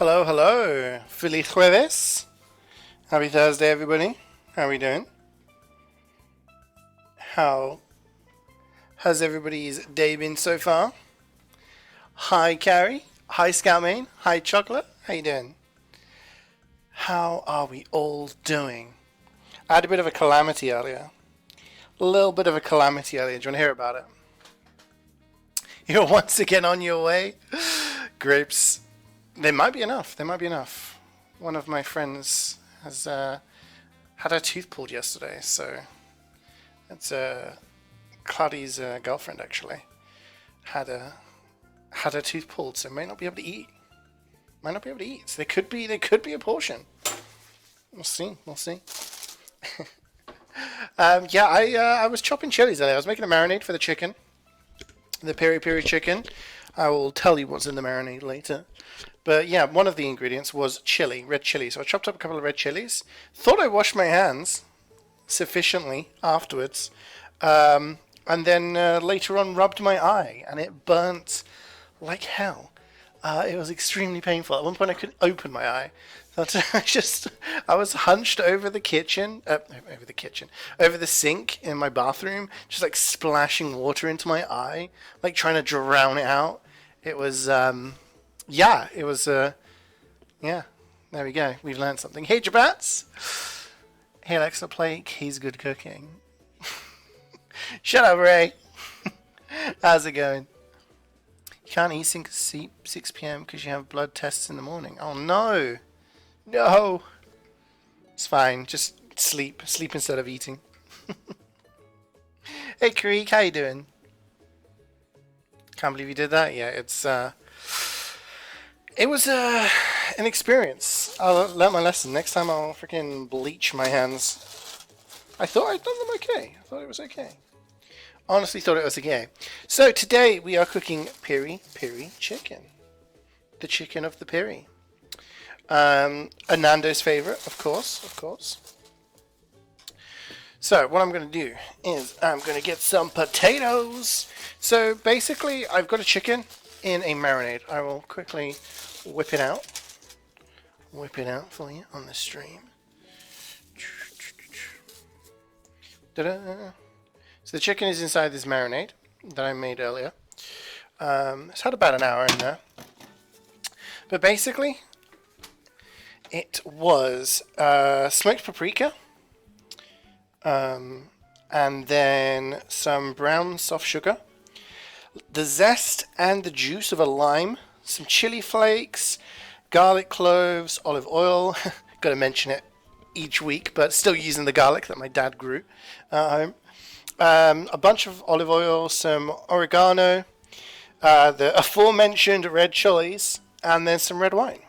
Hello, hello. Feliz jueves. Happy Thursday, everybody. How are we doing? How has everybody's day been so far? Hi, Carrie. Hi, Scoutmain. Hi, Chocolate. How you doing? How are we all doing? I had a bit of a calamity earlier. A little bit of a calamity earlier. Do you want to hear about it? You're once again on your way. Grapes. There might be enough. There might be enough. One of my friends has had her tooth pulled yesterday, so it's Claudia's girlfriend actually had her tooth pulled, so may not be able to eat. Might not be able to eat. So there could be a portion. We'll see. We'll see. Yeah, I was chopping chilies earlier. I was making a marinade for the chicken, the piri chicken. I will tell you what's in the marinade later. But yeah, one of the ingredients was chili, red chili. So I chopped up a couple of red chilies. Thought I washed my hands sufficiently afterwards. And then later on rubbed my eye, and it burnt like hell. It was extremely painful. At one point I couldn't open my eye. I was hunched over the sink in my bathroom, just like splashing water into my eye, like trying to drown it out. It was, yeah, there we go. We've learned something. Hey, Jabats! Hey, Alexa, play He's Good Cooking. Shut up, Ray. How's it going? You can't eat 6 p.m. because you have blood tests in the morning. Oh, no. No. It's fine. Just sleep. Sleep instead of eating. Hey, Creek. How you doing? Can't believe you did that. Yeah, it was an experience. I'll learn my lesson. Next time I'll freaking bleach my hands. I thought I'd done them okay. I thought it was okay. Honestly thought it was okay. So today we are cooking piri chicken. The chicken of the piri. Anando's favorite, of course. So what I'm going to do is I'm going to get some potatoes. So basically I've got a chicken in a marinade. I will quickly whip it out. Whip it out for you on the stream. Ta-da! So the chicken is inside this marinade that I made earlier. It's had about an hour in there. But basically, it was smoked paprika, and then some brown soft sugar, the zest and the juice of a lime, some chili flakes, garlic cloves, olive oil. Got to mention it each week, but still using the garlic that my dad grew at home. A bunch of olive oil, some oregano, the aforementioned red chilies, and then some red wine.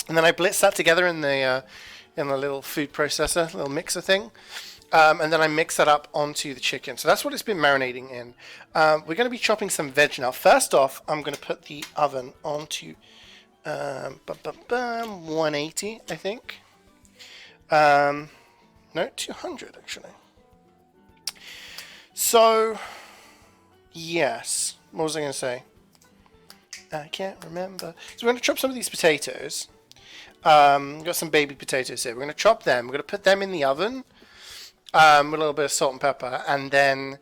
And then I blitzed that together in the little food processor, little mixer thing. And then I mix that up onto the chicken. So that's what it's been marinating in. We're going to be chopping some veg now. First off, I'm going to put the oven onto 180, I think. No, 200 actually. So, yes. What was I going to say? I can't remember. So we're going to chop some of these potatoes. Got some baby potatoes here. We're going to chop them. We're going to put them in the oven with a little bit of salt and pepper. And then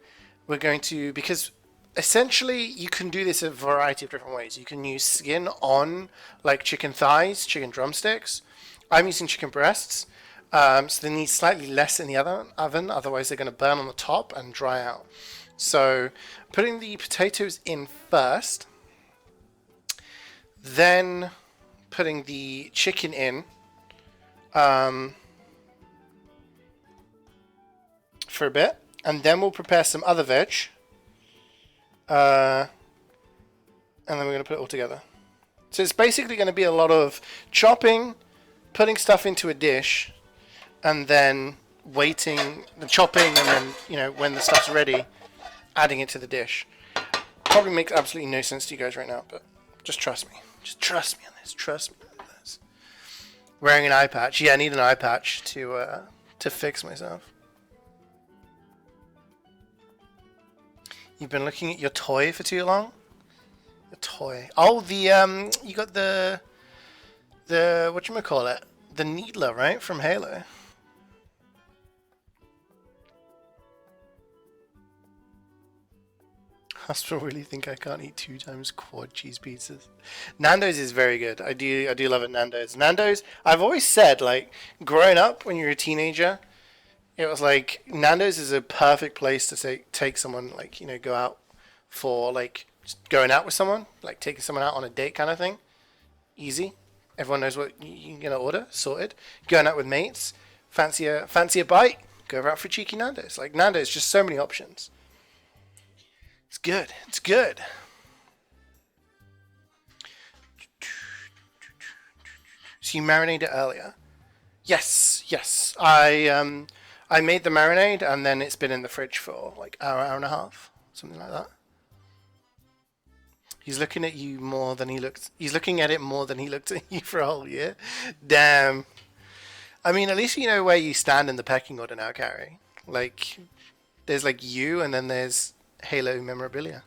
we're going to, because essentially you can do this a variety of different ways. You can use skin on like chicken thighs, chicken drumsticks. I'm using chicken breasts. So they need slightly less in the oven, otherwise they're going to burn on the top and dry out. So putting the potatoes in first, then putting the chicken in for a bit, and then we'll prepare some other veg, and then we're going to put it all together. So it's basically going to be a lot of chopping, putting stuff into a dish, and then waiting, the chopping, and then, you know, when the stuff's ready, adding it to the dish. Probably makes absolutely no sense to you guys right now, but just trust me. Just trust me on this. Trust me on this. Wearing an eye patch. Yeah, I need an eye patch to fix myself. You've been looking at your toy for too long? Your toy. Oh, the you got the The whatchamacallit? The Needler, right? From Halo. I still really think I can't eat 2 times quad cheese pizzas. Nando's is very good. I do love it. Nando's. Nando's. I've always said, like, growing up when you're a teenager, it was like Nando's is a perfect place to take someone, like, go out for, like, just going out with someone, like taking someone out on a date kind of thing. Easy. Everyone knows what you're gonna order. Sorted. Going out with mates. Fancy a bite. Go out for cheeky Nando's. Like, Nando's, just so many options. It's good. It's good. So you marinated earlier? Yes. I made the marinade and then it's been in the fridge for like hour and a half, something like that. He's looking at you more than he looked. He's looking at it more than he looked at you for a whole year. Damn. I mean, at least you know where you stand in the pecking order now, Carrie. Like, there's like you, and then there's Halo memorabilia.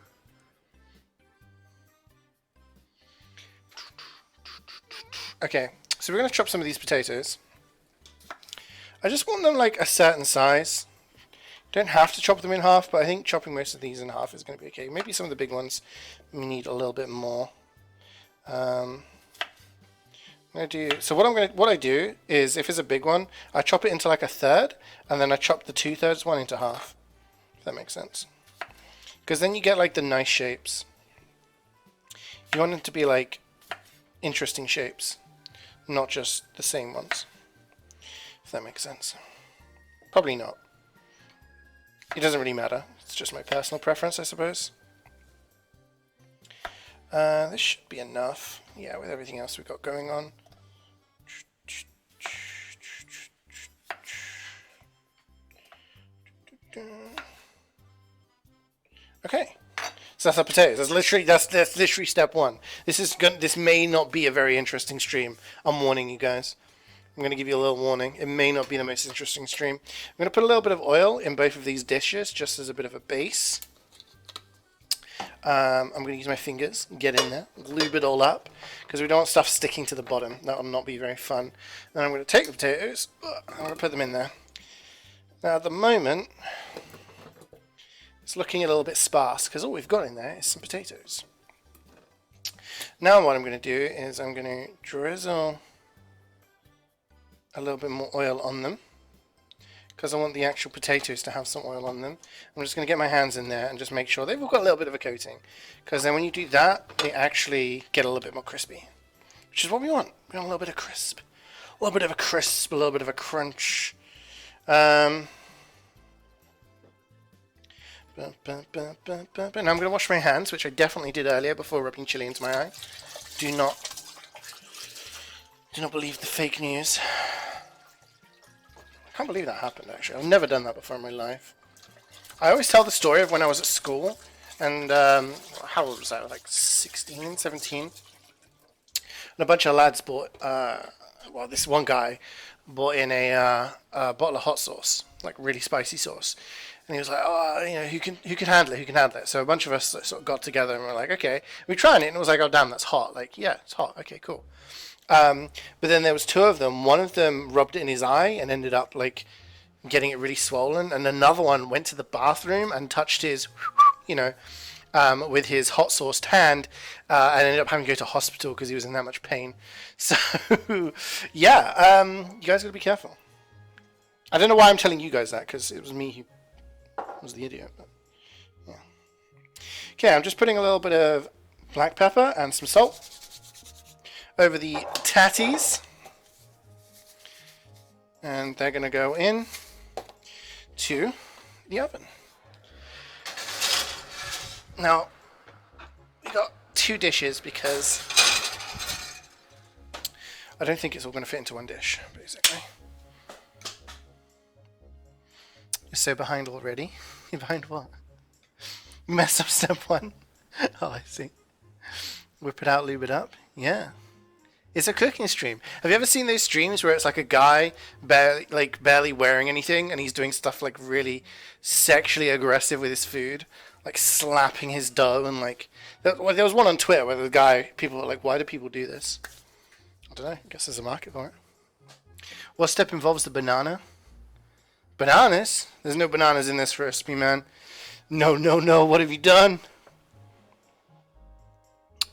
Okay, so we're gonna chop some of these potatoes. I just want them like a certain size. Don't have to chop them in half, but I think chopping most of these in half is going to be okay. Maybe some of the big ones we need a little bit more. I'm gonna do so. What I do is, if it's a big one, I chop it into like a third, and then I chop the 2/3 one into half. If that makes sense, because then you get like the nice shapes. You want them to be like interesting shapes, not just the same ones. If that makes sense. Probably not. It doesn't really matter. It's just my personal preference, I suppose. This should be enough. Yeah, with everything else we've got going on. Okay. So that's our potatoes. That's literally step one. This may not be a very interesting stream. I'm warning you guys. I'm going to give you a little warning. It may not be the most interesting stream. I'm going to put a little bit of oil in both of these dishes just as a bit of a base. I'm going to use my fingers, get in there, lube it all up, because we don't want stuff sticking to the bottom. That will not be very fun. Then I'm going to take the potatoes, I'm going to put them in there. Now at the moment, it's looking a little bit sparse, because all we've got in there is some potatoes. Now what I'm going to do is I'm going to drizzle a little bit more oil on them, because I want the actual potatoes to have some oil on them. I'm just going to get my hands in there and just make sure they've all got a little bit of a coating, because then when you do that, they actually get a little bit more crispy, which is what we want. We want a little bit of crisp, a little bit of a crisp, a little bit of a crunch. Now I'm going to wash my hands, which I definitely did earlier before rubbing chili into my eye. Do not believe the fake news. I can't believe that happened, actually. I've never done that before in my life. I always tell the story of when I was at school, and how old was I? Like 16, 17? And a bunch of lads bought, this one guy bought in a bottle of hot sauce, like really spicy sauce. And he was like, who can handle it? Who can handle it? So a bunch of us sort of got together and we're like, okay. We tried it and it was like, oh damn, that's hot. Like, yeah, it's hot. Okay, cool. But then there was two of them. One of them rubbed it in his eye and ended up like getting it really swollen. And another one went to the bathroom and touched his, with his hot sauced hand, and ended up having to go to hospital because he was in that much pain. So, yeah, you guys gotta be careful. I don't know why I'm telling you guys that, because it was me who was the idiot. But, yeah. Okay, I'm just putting a little bit of black pepper and some salt over the tatties, and they're going to go in to the oven. Now, we got 2 dishes because I don't think it's all going to fit into one dish, basically. You're so behind already. You're behind what? You messed up step 1. Oh, I see. Whip it out, lube it up. Yeah. It's a cooking stream. Have you ever seen those streams where it's like a guy barely wearing anything and he's doing stuff like really sexually aggressive with his food, like slapping his dough and like there was one on Twitter where the guy, people were like, why do people do this? I'll don't know. I guess there's a market for it. What step involves the banana? Bananas? There's no bananas in this recipe, man. No, no, no. What have you done?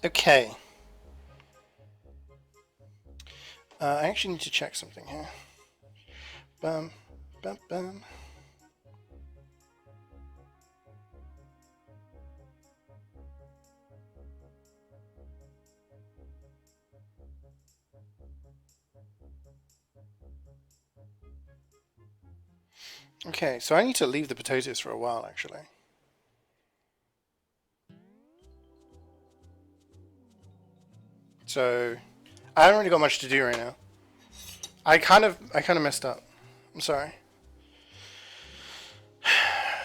Okay. I actually need to check something here. Bum, bum, bum. Okay, so I need to leave the potatoes for a while, actually. So I haven't really got much to do right now. I kind of messed up. I'm sorry.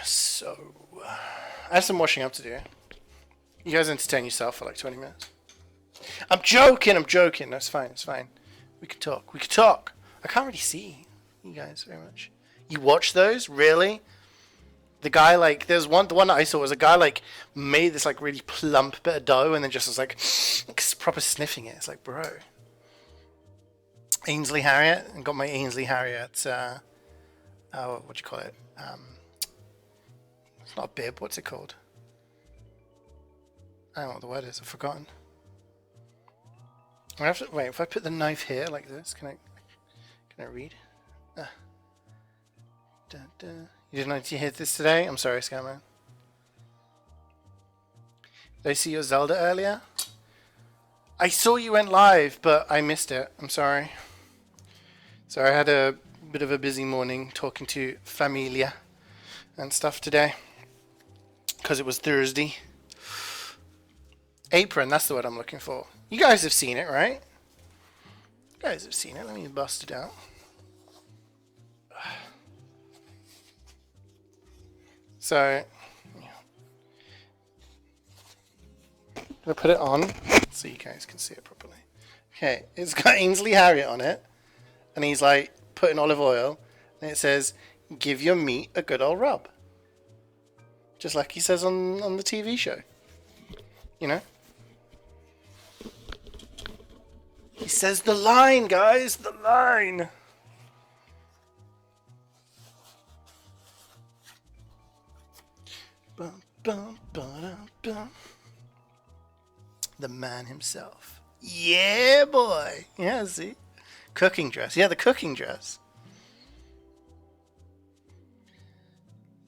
So I have some washing up to do. You guys entertain yourself for like 20 minutes. I'm joking. That's fine. It's fine. We can talk. I can't really see you guys very much. You watch those? Really? The guy, like, the one that I saw was a guy, like, made this, like, really plump bit of dough and then just was, like proper sniffing it. It's like, bro. Ainsley Harriott. And got my Ainsley Harriott, what do you call it? It's not a bib. What's it called? I don't know what the word is. I've forgotten. I have to, wait, if I put the knife here like this, can I read? You didn't know to hear this today? I'm sorry, Scatman. Did I see your Zelda earlier? I saw you went live, but I missed it. I'm sorry. So I had a bit of a busy morning talking to Familia and stuff today. Because it was Thursday. Apron, that's the word I'm looking for. You guys have seen it, right? You guys have seen it. Let me bust it out. So, yeah. I'll put it on so you guys can see it properly. Okay, it's got Ainsley Harriott on it. And he's like putting olive oil. And it says, give your meat a good old rub. Just like he says on the TV show. You know? He says the line, guys, the line. Bum, bum, ba-dum, bum. The man himself. Yeah, boy. Yeah, see? Cooking dress. Yeah, the cooking dress.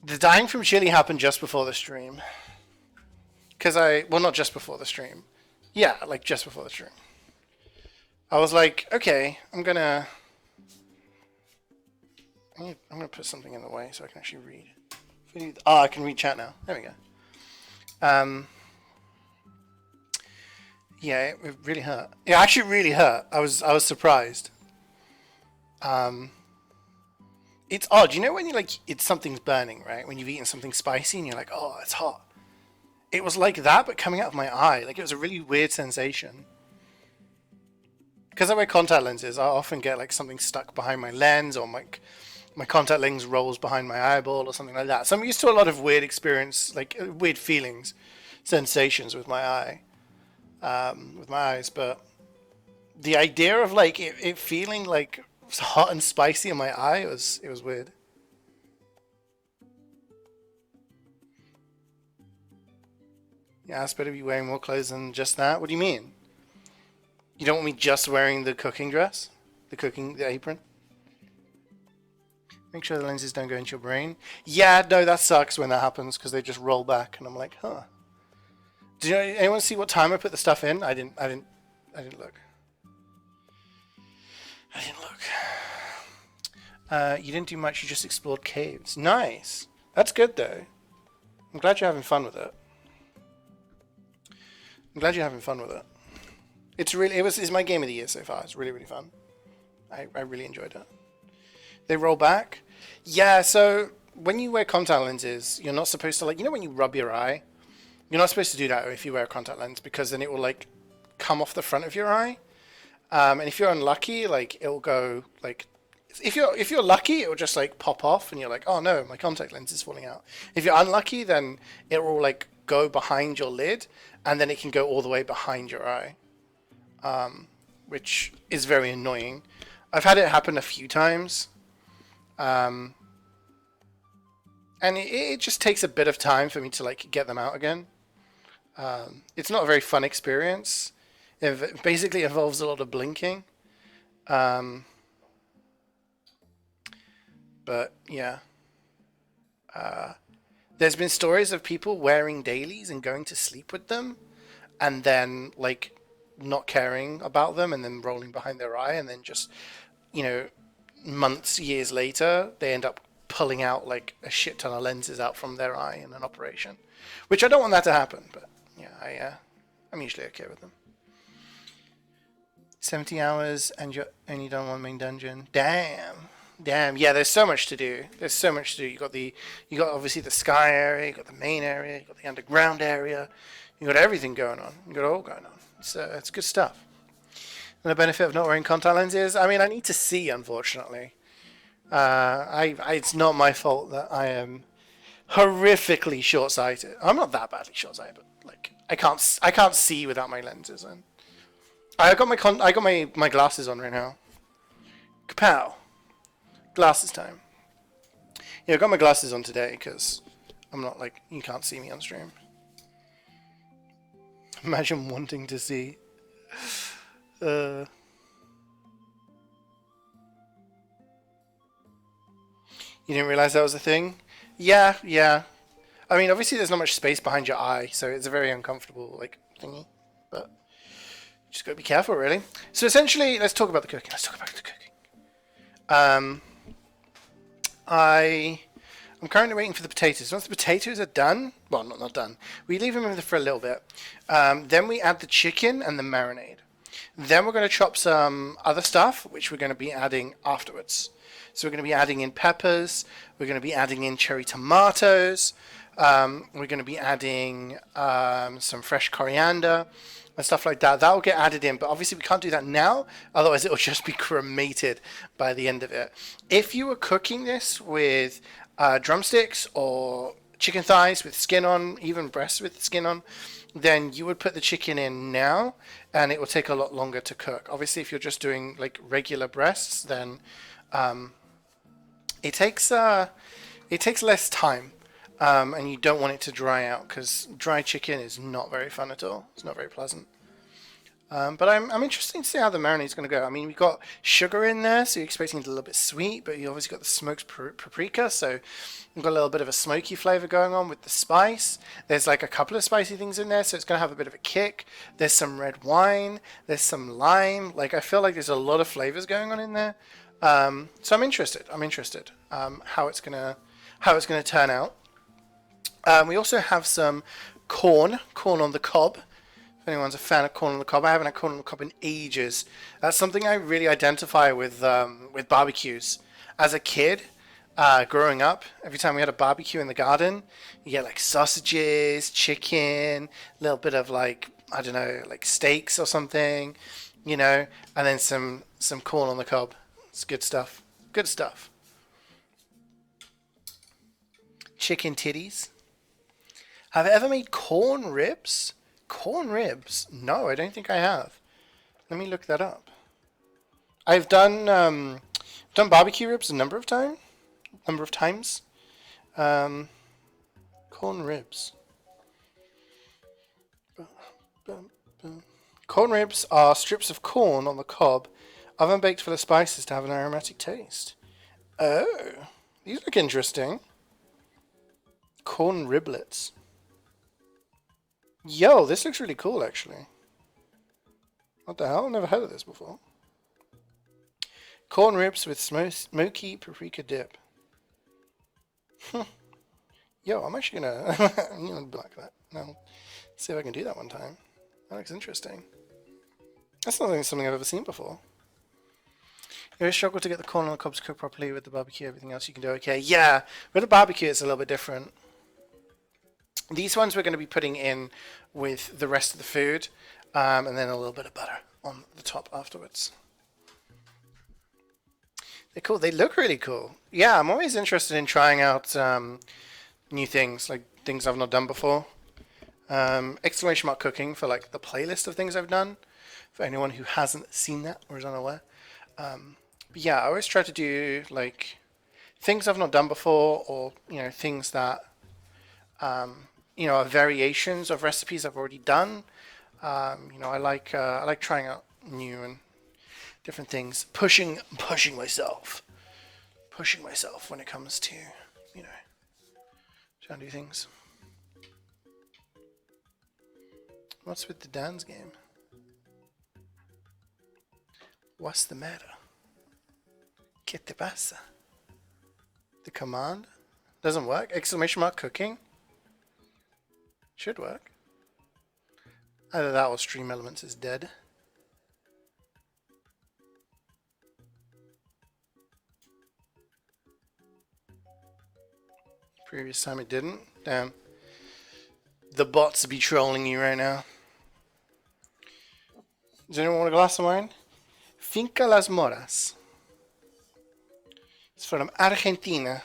The dying from chili happened just before the stream. Well, not just before the stream. Yeah, like just before the stream. I was like, okay, I'm gonna put something in the way so I can actually read. Oh, I can read chat now. There we go. Yeah, it really hurt. It actually really hurt. I was surprised. It's odd, you know when you something's burning, right? When you've eaten something spicy and you're like, oh, it's hot. It was like that, but coming out of my eye. Like, it was a really weird sensation. Because I wear contact lenses, I often get like something stuck behind my lens, or my contact lens rolls behind my eyeball or something like that. So I'm used to a lot of weird experience, like weird feelings, sensations with my eye, with my eyes. But the idea of like it feeling like hot and spicy in my eye, it was weird. Yeah, it's better be wearing more clothes than just that. What do you mean? You don't want me just wearing the cooking dress? The apron? Make sure the lenses don't go into your brain. Yeah, no, that sucks when that happens because they just roll back and I'm like, huh. Did anyone see what time I put the stuff in? I didn't look. You didn't do much, you just explored caves. Nice. That's good though. I'm glad you're having fun with it. It's my game of the year so far. It's really, really fun. I really enjoyed it. They roll back? Yeah, so when you wear contact lenses, you're not supposed to, when you rub your eye, you're not supposed to do that if you wear a contact lens, because then it will come off the front of your eye. And if you're unlucky, it will go if you're lucky, it will just pop off and you're like, oh no, my contact lens is falling out. If you're unlucky, then it will go behind your lid and then it can go all the way behind your eye. which is very annoying. I've had it happen a few times. And it just takes a bit of time for me to like get them out again. It's not a very fun experience. It basically involves a lot of blinking. But yeah. There's been stories of people wearing dailies and going to sleep with them and then like not caring about them and then rolling behind their eye and then just, you know, months, years later, they end up pulling out like a shit ton of lenses out from their eye in an operation, which I don't want that to happen, but yeah, I'm usually okay with them. 70 hours and you're only done one main dungeon. Damn. Yeah, there's so much to do. You got obviously the sky area, you got the main area, you got the underground area, you got everything going on. You got it all going on. It's good stuff. And the benefit of not wearing contact lenses, I mean, I need to see, unfortunately. It's not my fault that I am horrifically short-sighted. I'm not that badly short-sighted, but like I can't see without my lenses on. I got my glasses on right now. Kapow. Glasses time. Yeah, I got my glasses on today because I'm not like, you can't see me on stream. Imagine wanting to see. You didn't realize that was a thing? Yeah. I mean, obviously there's not much space behind your eye, so it's a very uncomfortable like thingy. But just gotta be careful, really. So essentially, let's talk about the cooking. I'm currently waiting for the potatoes. Once the potatoes are done, well, not done, we leave them in there for a little bit. Then we add the chicken and the marinade. Then we're going to chop some other stuff, which we're going to be adding afterwards. So we're going to be adding in peppers. We're going to be adding in cherry tomatoes. We're going to be adding some fresh coriander and stuff like that. That will get added in, but obviously we can't do that now, otherwise it will just be cremated by the end of it. If you were cooking this with drumsticks or chicken thighs with skin on, even breasts with skin on, then you would put the chicken in now, and it will take a lot longer to cook. Obviously, if you're just doing like regular breasts, then it takes less time. And you don't want it to dry out because dry chicken is not very fun at all. It's not very pleasant. But I'm interested to see how the marinade is going to go. I mean, we've got sugar in there, so you're expecting it a little bit sweet, but you obviously got the smoked paprika, so we've got a little bit of a smoky flavor going on with the spice. There's like a couple of spicy things in there, so it's going to have a bit of a kick. There's some red wine. There's some lime. Like, I feel like there's a lot of flavors going on in there. So I'm interested. How it's gonna turn out. We also have some corn on the cob. If anyone's a fan of corn on the cob, I haven't had corn on the cob in ages. That's something I really identify with barbecues. As a kid, growing up, every time we had a barbecue in the garden, you get like sausages, chicken, a little bit of like, I don't know, like steaks or something, you know, and then some corn on the cob. It's good stuff. Good stuff. Chicken titties. Have I ever made corn ribs? Corn ribs? No, I don't think I have. Let me look that up. I've done barbecue ribs a number of times. Corn ribs. Corn ribs are strips of corn on the cob, oven baked full of spices to have an aromatic taste. Oh, these look interesting. Corn riblets. Yo, this looks really cool, actually. What the hell? I've never heard of this before. Corn ribs with smoky paprika dip. Yo, I'm actually gonna block that. Now, see if I can do that one time. That looks interesting. That's not something I've ever seen before. You always struggle to get the corn on the cob to cook properly with the barbecue. Everything else you can do okay. Yeah, with the barbecue it's a little bit different. These ones we're going to be putting in with the rest of the food, and then a little bit of butter on the top afterwards. They're cool. They look really cool. Yeah, I'm always interested in trying out new things, like things I've not done before. Exclamation mark cooking for like the playlist of things I've done. for anyone who hasn't seen that or is unaware. But yeah, I always try to do like things I've not done before, or things that are variations of recipes I've already done. I like trying out new and different things, pushing myself when it comes to trying to do things. What's with the dance game? What's the matter? ¿Qué te pasa? The command doesn't work? Exclamation mark cooking? Should work. Either that or Stream Elements is dead. Previous time it didn't. Damn. The bots be trolling you right now. Does anyone want a glass of wine? Finca Las Moras. It's from Argentina.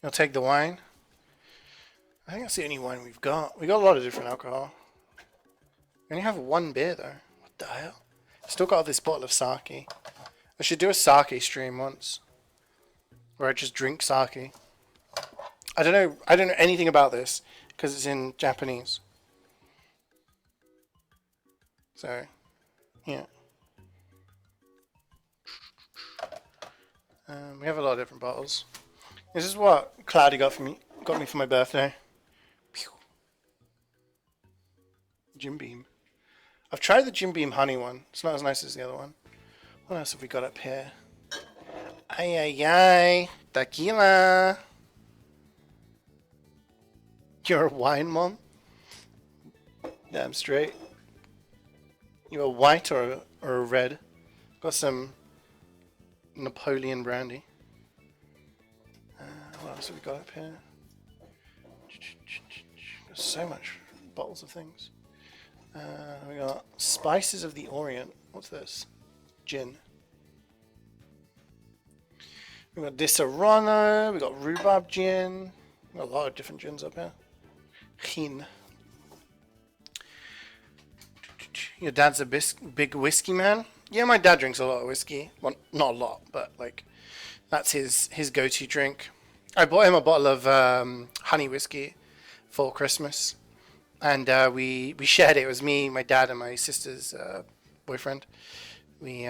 You'll take the wine? I think that's the only wine we've got. We got a lot of different alcohol. We only have one beer though. What the hell? Still got this bottle of sake. I should do a sake stream once, where I just drink sake. I don't know anything about this because it's in Japanese. So, yeah. We have a lot of different bottles. This is what Cloudy got me for my birthday. Pew. Jim Beam. I've tried the Jim Beam honey one. It's not as nice as the other one. What else have we got up here? Ay ay ay, tequila. You're a wine mom? Damn straight. You a white or a red? Got some Napoleon brandy. What else have we got up here? There's so much bottles of things. We got Spices of the Orient. What's this? Gin. We got Disaronno. We got Rhubarb Gin. We got a lot of different gins up here. Gin. Your dad's a big whiskey man? Yeah, my dad drinks a lot of whiskey. Well, not a lot, but like that's his go-to drink. I bought him a bottle of honey whiskey for Christmas, and we shared it. It was me, my dad, and my sister's boyfriend. We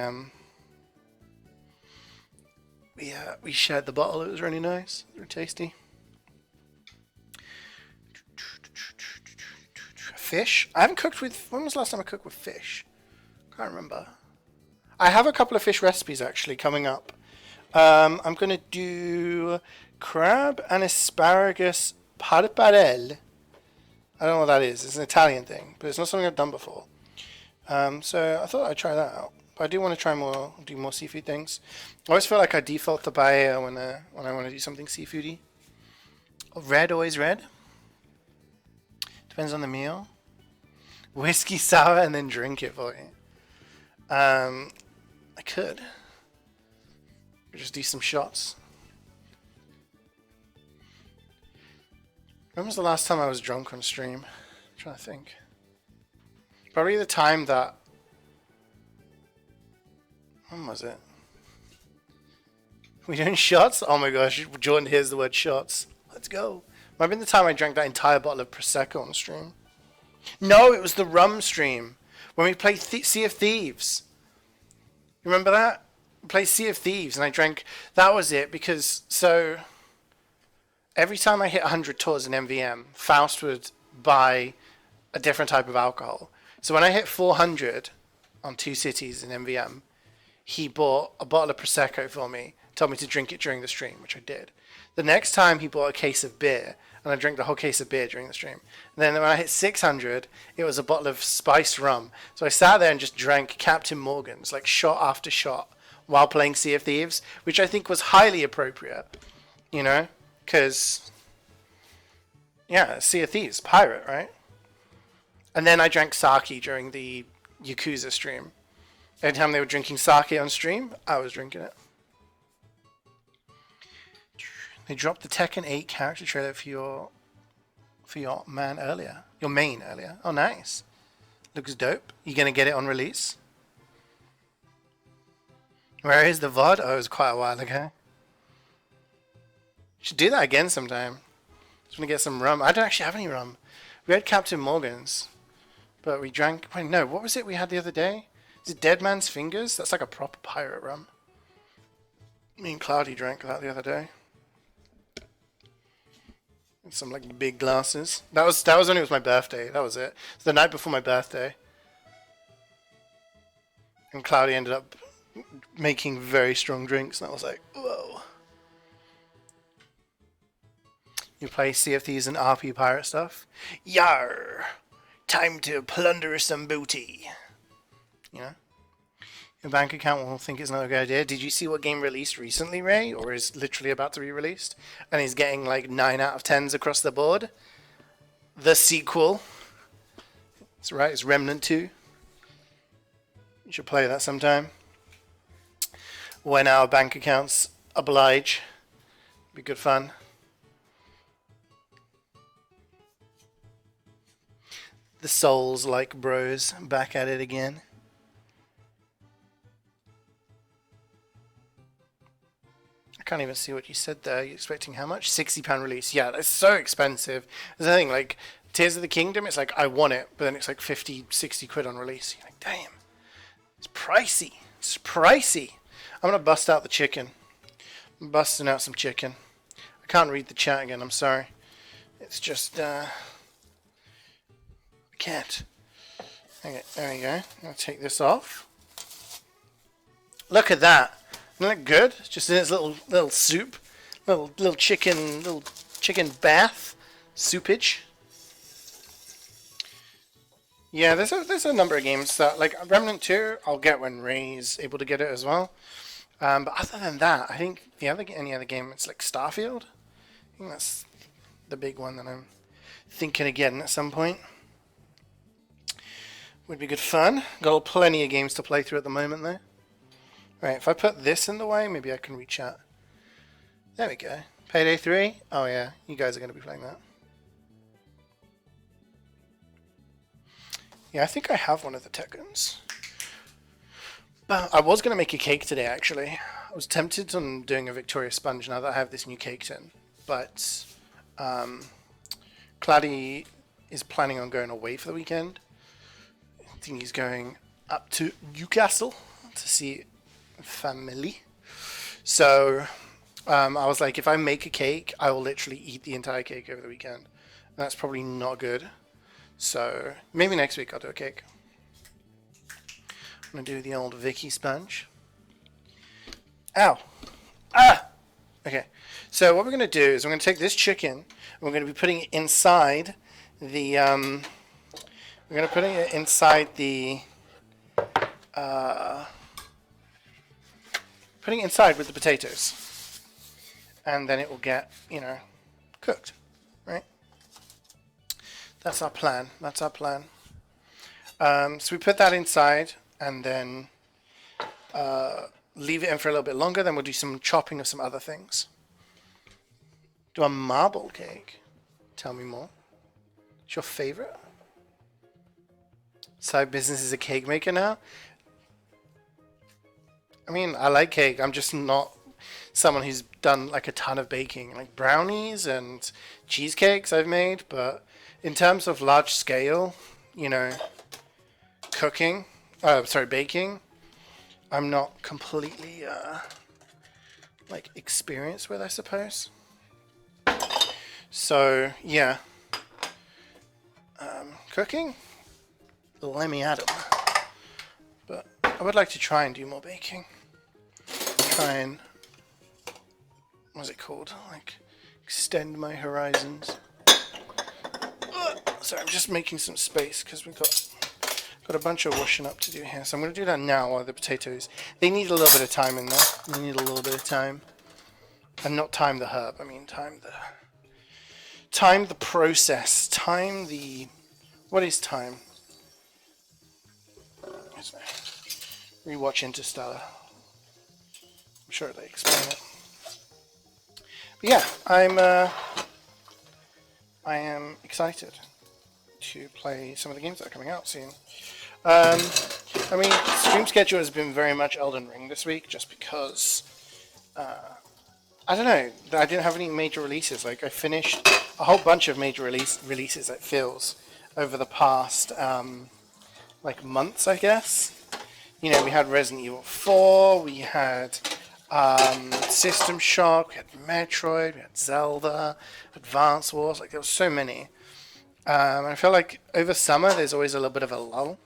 shared the bottle. It was really nice, really tasty. Fish. I haven't cooked with. When was the last time I cooked with fish? Can't remember. I have a couple of fish recipes actually coming up. I'm gonna do crab and asparagus parparelle. I don't know what that is. It's an Italian thing, but it's not something I've done before. So I thought I'd try that out. But I do want to try do more seafood things. I always feel like I default to paella when I want to do something seafoody. Red, always red. Depends on the meal. Whiskey sour and then drink it for you. I could. Just do some shots. When was the last time I was drunk on stream? I'm trying to think. Probably the time that... When was it? We doing shots? Oh my gosh, Jordan hears the word shots. Let's go. Might have been the time I drank that entire bottle of Prosecco on stream. No, it was the rum stream. When we played Sea of Thieves. Remember that? We played Sea of Thieves and I drank... That was it because... So... Every time I hit 100 tours in MVM, Faust would buy a different type of alcohol. So when I hit 400 on 2 cities in MVM, he bought a bottle of Prosecco for me, told me to drink it during the stream, which I did. The next time he bought a case of beer, and I drank the whole case of beer during the stream. And then when I hit 600, it was a bottle of spiced rum. So I sat there and just drank Captain Morgan's, like shot after shot, while playing Sea of Thieves, which I think was highly appropriate, you know? Because, yeah, Sea of Thieves, pirate, right? And then I drank sake during the Yakuza stream. Every time they were drinking sake on stream, I was drinking it. They dropped the Tekken 8 character trailer for your man earlier. Your main earlier. Oh, nice. Looks dope. You gonna get it on release? Where is the VOD? Oh, it was quite a while ago. Should do that again sometime. Just want to get some rum. I don't actually have any rum. We had Captain Morgan's, but we drank... Wait, no, what was it we had the other day? Is it Dead Man's Fingers? That's like a proper pirate rum. Me and Cloudy drank that the other day. And some like big glasses. That was when it was my birthday. That was it. It's the night before my birthday. And Cloudy ended up making very strong drinks, and I was like, whoa. You play Sea of Thieves and RP pirate stuff? Yar! Time to plunder some booty. You know? Your bank account will think it's not a good idea. Did you see what game released recently, Ray? Or is literally about to be released? And he's getting like 9 out of 10s across the board? The sequel. That's right, it's Remnant 2. You should play that sometime. When our bank accounts oblige. Be good fun. The Souls-like bros back at it again. I can't even see what you said there. You're expecting how much? £60 release. Yeah, that's so expensive. There's the thing, like, Tears of the Kingdom, it's like, I want it, but then it's like 50, 60 quid on release. You're like, damn. It's pricey. It's pricey. I'm going to bust out the chicken. I'm busting out some chicken. I can't read the chat again, I'm sorry. It's just, I can't. Okay, there we go. I'll take this off. Look at that. Isn't that good? It's just in its little soup. Little chicken bath. Soupage. Yeah, there's a number of games that, like Remnant 2, I'll get when Ray's able to get it as well. But other than that, I think any other game, it's like Starfield. I think that's the big one that I'm thinking of getting at some point. Would be good fun. Got plenty of games to play through at the moment though. Right, if I put this in the way, maybe I can reach out. There we go. Payday 3? Oh yeah, you guys are going to be playing that. Yeah, I think I have one of the Tekkens. But I was going to make a cake today, actually. I was tempted on doing a Victoria Sponge now that I have this new cake tin. But Claddy is planning on going away for the weekend. I think he's going up to Newcastle to see family. So I was like, if I make a cake, I will literally eat the entire cake over the weekend. And that's probably not good. So maybe next week I'll do a cake. I'm going to do the old Vicky sponge. Ow! Ah! Okay, so what we're going to do is we're going to take this chicken and we're going to be putting it inside the we're going to put it inside the putting it inside with the potatoes, and then it will get, you know, cooked, right? That's our plan. That's our plan. So we put that inside and then leave it in for a little bit longer. Then we'll do some chopping of some other things. Do a marble cake. Tell me more. What's your favorite? Side business is a cake maker now. I mean, I like cake. I'm just not someone who's done like a ton of baking. Like brownies and cheesecakes I've made, but in terms of large scale, you know, cooking, baking, I'm not completely like experienced with, I suppose. So yeah, cooking, let me at 'em. But I would like to try and do more baking. Try and, what's it called? Like extend my horizons. Sorry, I'm just making some space because we've got a bunch of washing up to do here. So I'm going to do that now while the potatoes, they need a little bit of time in there. They need a little bit of time. And not time the herb, I mean time the process. Time the, what is time? Rewatch Interstellar. I'm sure they explain it. Yeah, I am excited to play some of the games that are coming out soon. I mean, stream schedule has been very much Elden Ring this week, just because I don't know. I didn't have any major releases. Like I finished a whole bunch of major releases. It feels over the past like months, I guess. You know, we had Resident Evil 4, we had System Shock, we had Metroid, we had Zelda, Advance Wars. Like there were so many. And I feel like over summer there's always a little bit of a lull.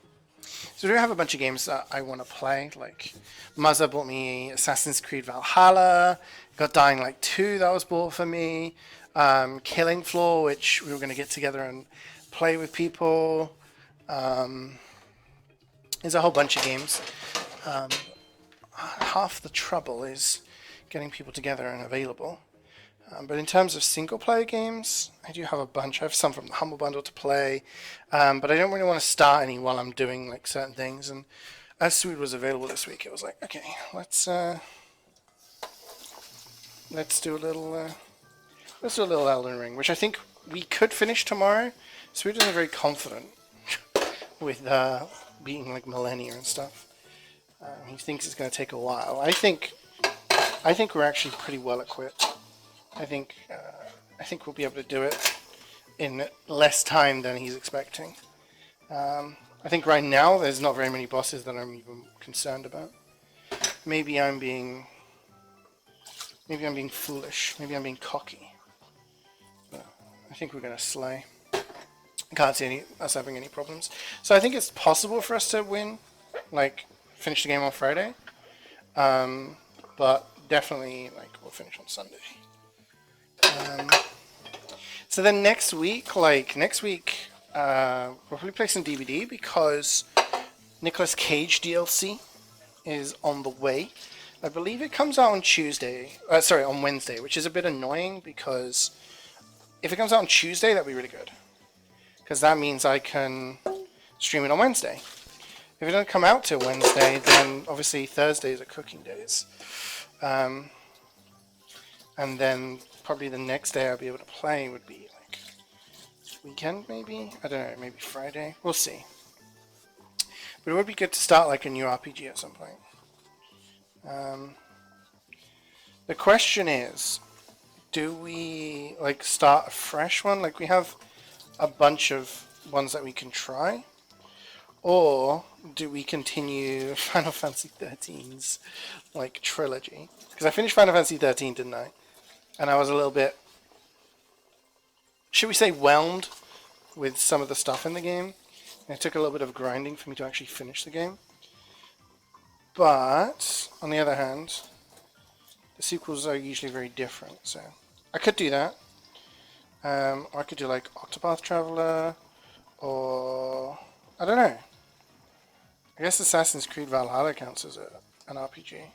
So we do have a bunch of games that I want to play. Like Muzza bought me Assassin's Creed Valhalla. Got Dying Light 2 that was bought for me. Killing Floor, which we were going to get together and play with people. There's a whole bunch of games. Half the trouble is getting people together and available. But in terms of single-player games, I do have a bunch. I have some from the Humble Bundle to play, but I don't really want to start any while I'm doing like certain things. And as Sweet was available this week, it was like, okay, let's do a little Elden Ring, which I think we could finish tomorrow. Sweet isn't very confident with beating like millennia and stuff. He thinks it's going to take a while. I think we're actually pretty well equipped. I think we'll be able to do it in less time than he's expecting. I think right now there's not very many bosses that I'm even concerned about. Maybe I'm being foolish. Maybe I'm being cocky. But I think we're gonna slay. I can't see us having any problems. So I think it's possible for us to win, like finish the game on Friday. But definitely, like we'll finish on Sunday. So then next week, we'll probably play some DVD because Nicolas Cage DLC is on the way. I believe it comes out on on Wednesday, which is a bit annoying because if it comes out on Tuesday, that'd be really good. Because that means I can stream it on Wednesday. If it doesn't come out till Wednesday, then obviously Thursdays are cooking days. And then probably the next day I'll be able to play would be like weekend maybe? I don't know, maybe Friday. We'll see. But it would be good to start like a new RPG at some point. The question is, do we like start a fresh one? Like we have a bunch of ones that we can try. Or do we continue Final Fantasy XIII's like trilogy? Because I finished Final Fantasy XIII, didn't I? And I was a little bit, should we say, whelmed with some of the stuff in the game. And it took a little bit of grinding for me to actually finish the game. But, on the other hand, the sequels are usually very different. So, I could do that. Or I could do like Octopath Traveler, or I don't know. I guess Assassin's Creed Valhalla counts as an RPG. I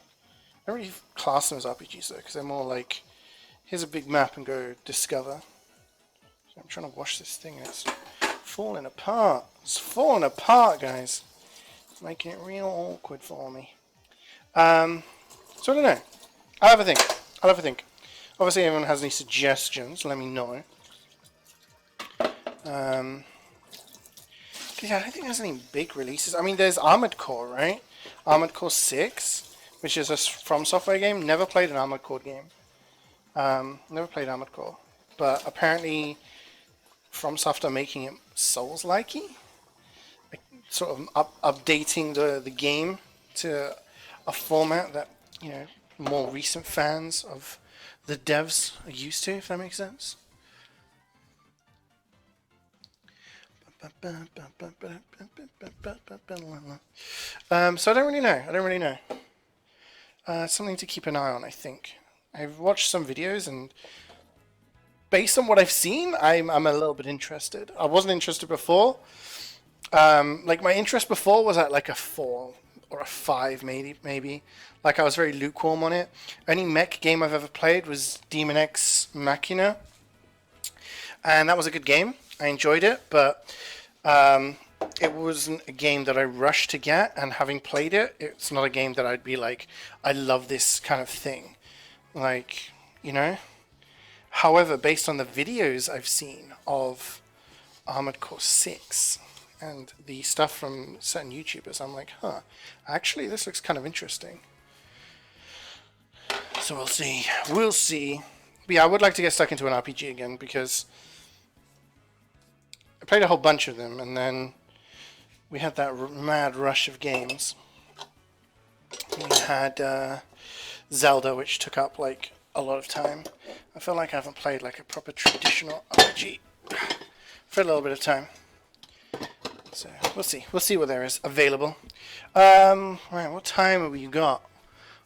don't really class them as RPGs though, because they're more like, here's a big map and go discover. So I'm trying to wash this thing and it's falling apart. It's falling apart, guys. It's making it real awkward for me. So I don't know. I'll have a think. Obviously, if anyone has any suggestions, let me know. Yeah, I don't think there's any big releases. I mean, there's Armored Core, right? Armored Core 6, which is a From Software game. Never played an Armored Core game. Never played Armored Core. But apparently, From Software making it Souls-likey. Like, sort of updating the game to a format that, you know, more recent fans of the devs are used to, if that makes sense. So I don't really know. Something to keep an eye on, I think. I've watched some videos and based on what I've seen, I'm a little bit interested. I wasn't interested before. Like my interest before was at like a 4 or a 5 maybe. Like I was very lukewarm on it. Only mech game I've ever played was Demon X Machina. And that was a good game. I enjoyed it, but it wasn't a game that I rushed to get, and having played it, it's not a game that I'd be like, I love this kind of thing. Like, you know? However, based on the videos I've seen of Armored Core 6 and the stuff from certain YouTubers, I'm like, huh, actually this looks kind of interesting. So we'll see. We'll see. But yeah, I would like to get stuck into an RPG again because I played a whole bunch of them and then we had that mad rush of games. We had Zelda, which took up like a lot of time. I feel like I haven't played like a proper traditional RPG for a little bit of time. So we'll see. We'll see what there is available. Right, what time have we got?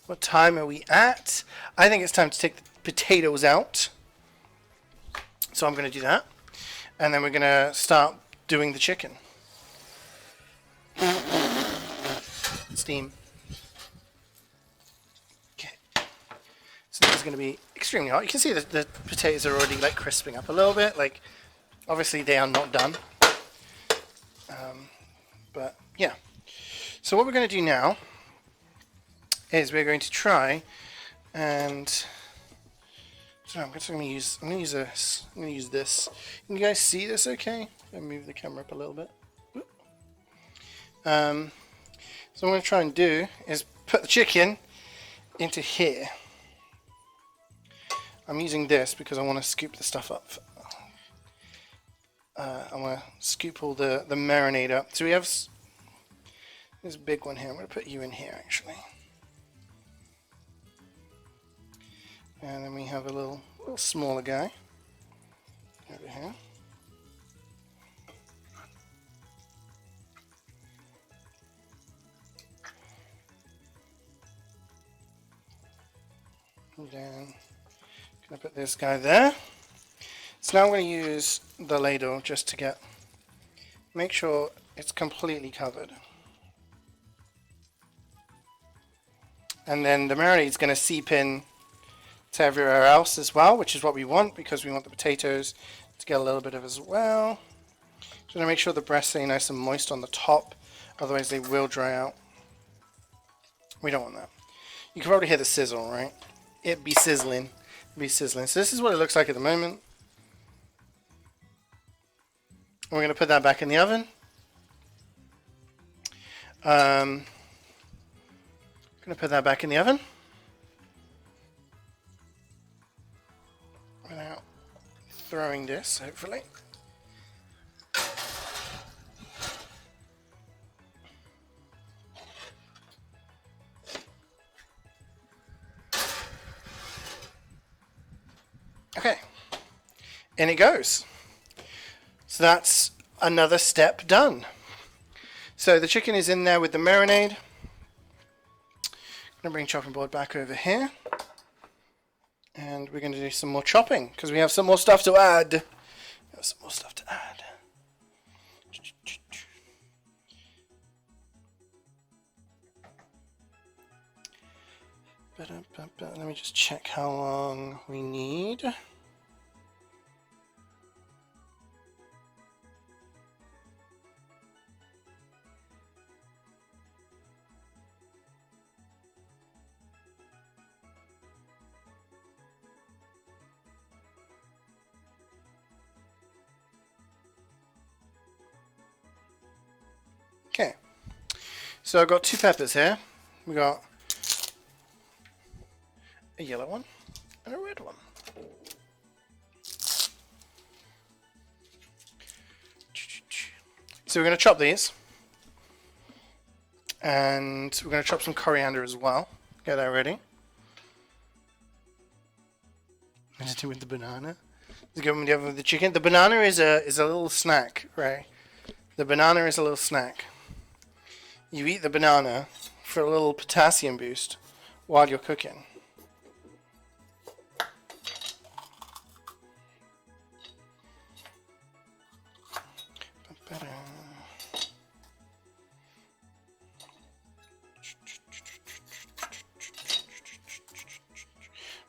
What time are we at? I think it's time to take the potatoes out. So I'm going to do that. And then we're going to start doing the chicken. Steam. Okay. So this is going to be extremely hot. You can see that the potatoes are already like crisping up a little bit. Like, obviously they are not done. But yeah. So what we're going to do now is we're going to try and so I'm going to use this. I'm going to use this. Can you guys see this okay? I'll move the camera up a little bit. So what I'm going to try and do is put the chicken into here. I'm using this because I want to scoop the stuff up. I want to scoop all the marinade up. So we have this big one here. I'm going to put you in here actually. And then we have a little smaller guy over here. And then gonna put this guy there. So now I'm going to use the ladle just to make sure it's completely covered. And then the marinade is going to seep in to everywhere else as well, which is what we want because we want the potatoes to get a little bit of as well. Just going to make sure the breasts stay nice and moist on the top, otherwise they will dry out. We don't want that. You can probably hear the sizzle, right? It'd be sizzling. It'd be sizzling. So this is what it looks like at the moment. We're going to put that back in the oven. Going to put that back in the oven. Without throwing this, hopefully. Okay. In it goes. So that's another step done. So the chicken is in there with the marinade. I'm going to bring chopping board back over here. And we're going to do some more chopping because we have some more stuff to add. We have some more stuff to add. Let me just check how long we need. Okay, so I've got two peppers here. We got a yellow one and a red one. So we're going to chop these, and we're going to chop some coriander as well. Get that ready. I'm going to do with the banana. Let's go with the chicken. The banana is a little snack, right? The banana is a little snack. You eat the banana for a little potassium boost while you're cooking.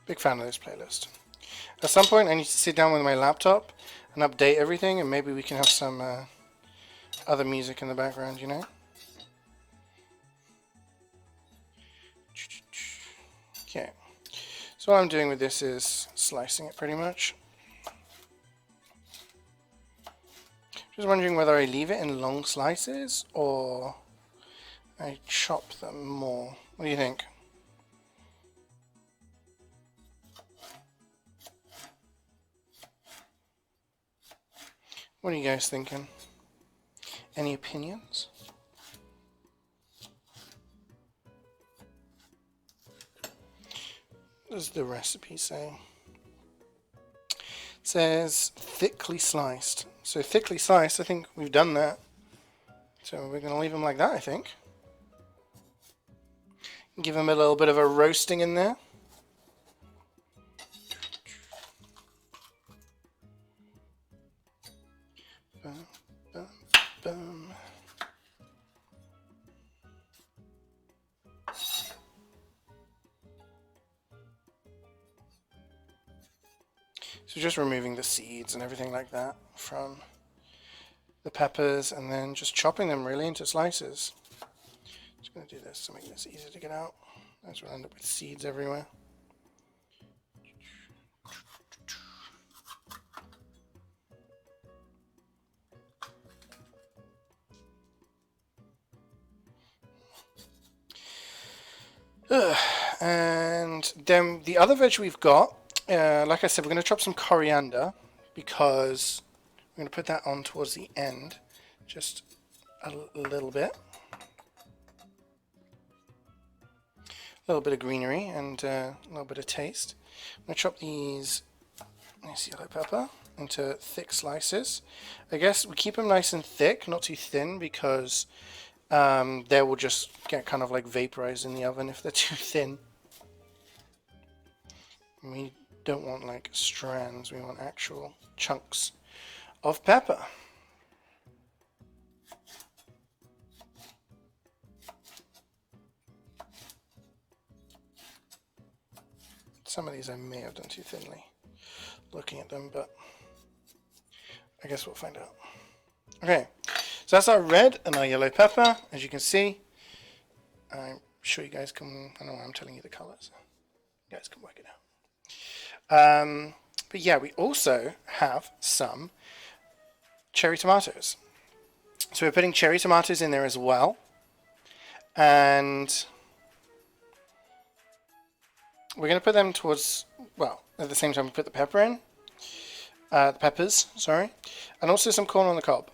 Big fan of this playlist. At some point I need to sit down with my laptop and update everything, and maybe we can have some other music in the background, you know? Okay. So what I'm doing with this is slicing it pretty much. Just wondering whether I leave it in long slices or I chop them more. What do you think? What are you guys thinking? Any opinions? What does the recipe say? It says thickly sliced. So thickly sliced, I think we've done that. So we're going to leave them like that, I think. Give them a little bit of a roasting in there. Boom, boom, boom. So just removing the seeds and everything like that from the peppers and then just chopping them really into slices. Just going to do this to make this easier to get out. Otherwise we'll end up with seeds everywhere. And then the other veg we've got, like I said, we're going to chop some coriander because we're going to put that on towards the end, just a little bit. A little bit of greenery and a little bit of taste. I'm going to chop these, nice yellow pepper, into thick slices. I guess we keep them nice and thick, not too thin, because they will just get kind of like vaporized in the oven if they're too thin. We don't want like strands, we want actual chunks of pepper. Some of these I may have done too thinly looking at them, but I guess we'll find out. Okay, so that's our red and our yellow pepper. As you can see, I'm sure you guys can, I know I'm telling you the colors. You guys can work it out. But yeah, we also have some cherry tomatoes. So we're putting cherry tomatoes in there as well. And we're going to put them towards, well, at the same time we put the pepper in. The peppers, sorry. And also some corn on the cob.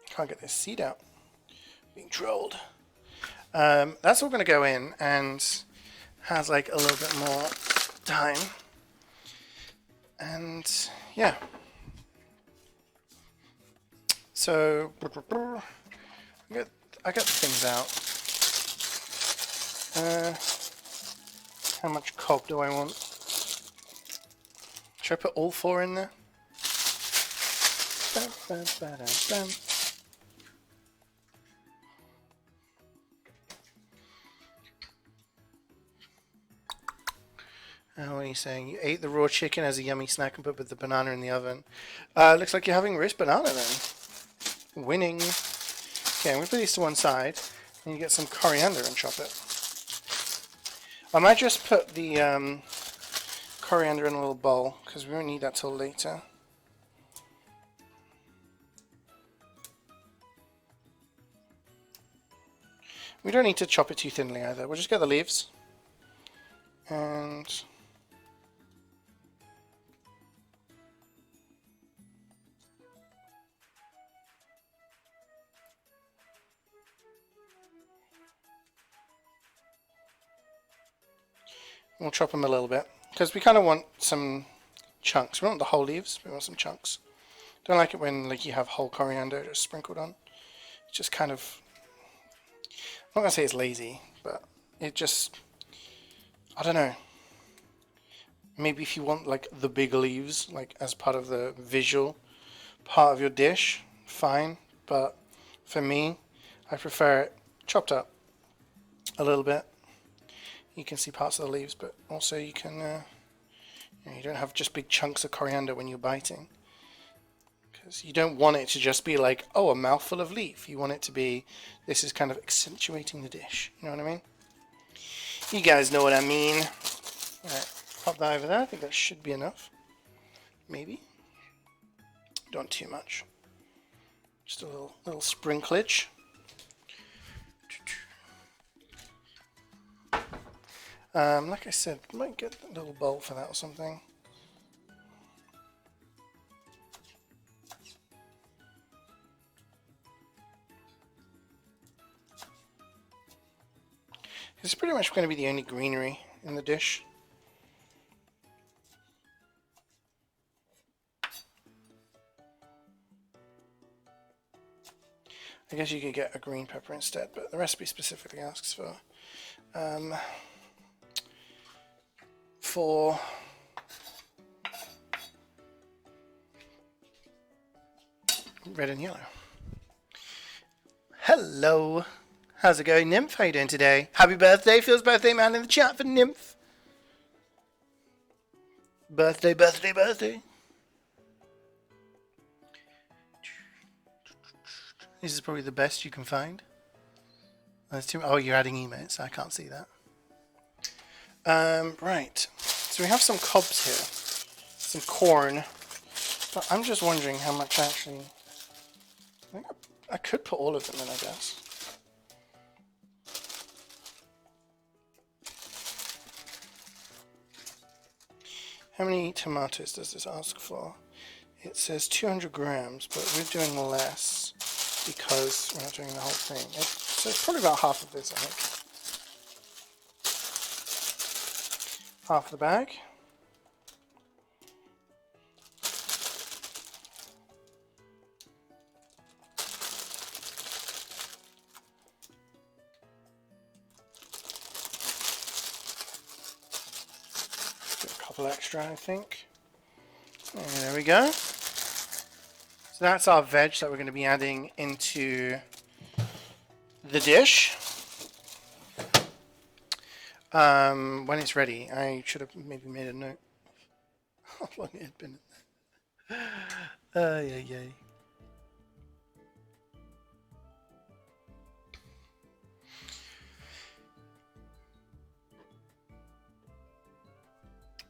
Can't get this seed out. Being trolled. That's all going to go in and has like a little bit more time. And yeah. So I got the things out. How much cob do I want? Should I put all 4 in there? What are you saying? You ate the raw chicken as a yummy snack and put the banana in the oven. Looks like you're having roast banana then. Winning. Okay, I'm going to put these to one side. And you get some coriander and chop it. I might just put the coriander in a little bowl because we won't need that till later. We don't need to chop it too thinly either. We'll just get the leaves. And we'll chop them a little bit because we kind of want some chunks. We don't want the whole leaves, we want some chunks. Don't like it when like you have whole coriander just sprinkled on. It's just kind of, I'm not gonna say it's lazy, but it just, I don't know. Maybe if you want like the big leaves, like as part of the visual part of your dish, fine. But for me, I prefer it chopped up a little bit. You can see parts of the leaves, but also you can, you don't have just big chunks of coriander when you're biting. Because you don't want it to just be like, oh, a mouthful of leaf. You want it to be, this is kind of accentuating the dish. You know what I mean? You guys know what I mean. Right. pop that over there. I think that should be enough. Maybe. Don't too much. Just a little sprinklage. Like I said, might get a little bowl for that or something. It's pretty much going to be the only greenery in the dish. I guess you could get a green pepper instead, but the recipe specifically asks for red and yellow. Hello, how's it going, Nymph? How you doing today? Happy birthday, feels birthday man in the chat for Nymph. Birthday, birthday, birthday. This is probably the best you can find. Oh, you're adding emotes. I can't see that. Right. So we have some cobs here. Some corn. But I'm just wondering how much actually... I could put all of them in, I guess. How many tomatoes does this ask for? It says 200 grams, but we're doing less because we're not doing the whole thing. So it's probably about half of this, I think. Half the bag. Get a couple extra, I think. And there we go. So that's our veg that we're going to be adding into the dish. When it's ready, I should have maybe made a note of how long it had been. Yeah.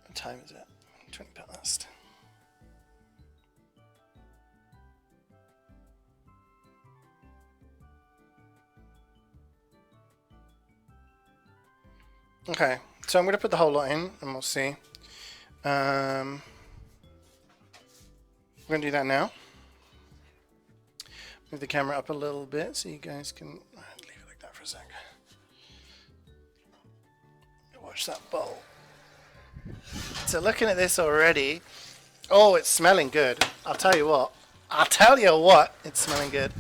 What time is it? 20 past. Okay, so I'm going to put the whole lot in and we'll see. We're going to do that now. Move the camera up a little bit so you guys can leave it like that for a sec. Watch that bowl. So looking at this already, oh, it's smelling good. I'll tell you what, it's smelling good.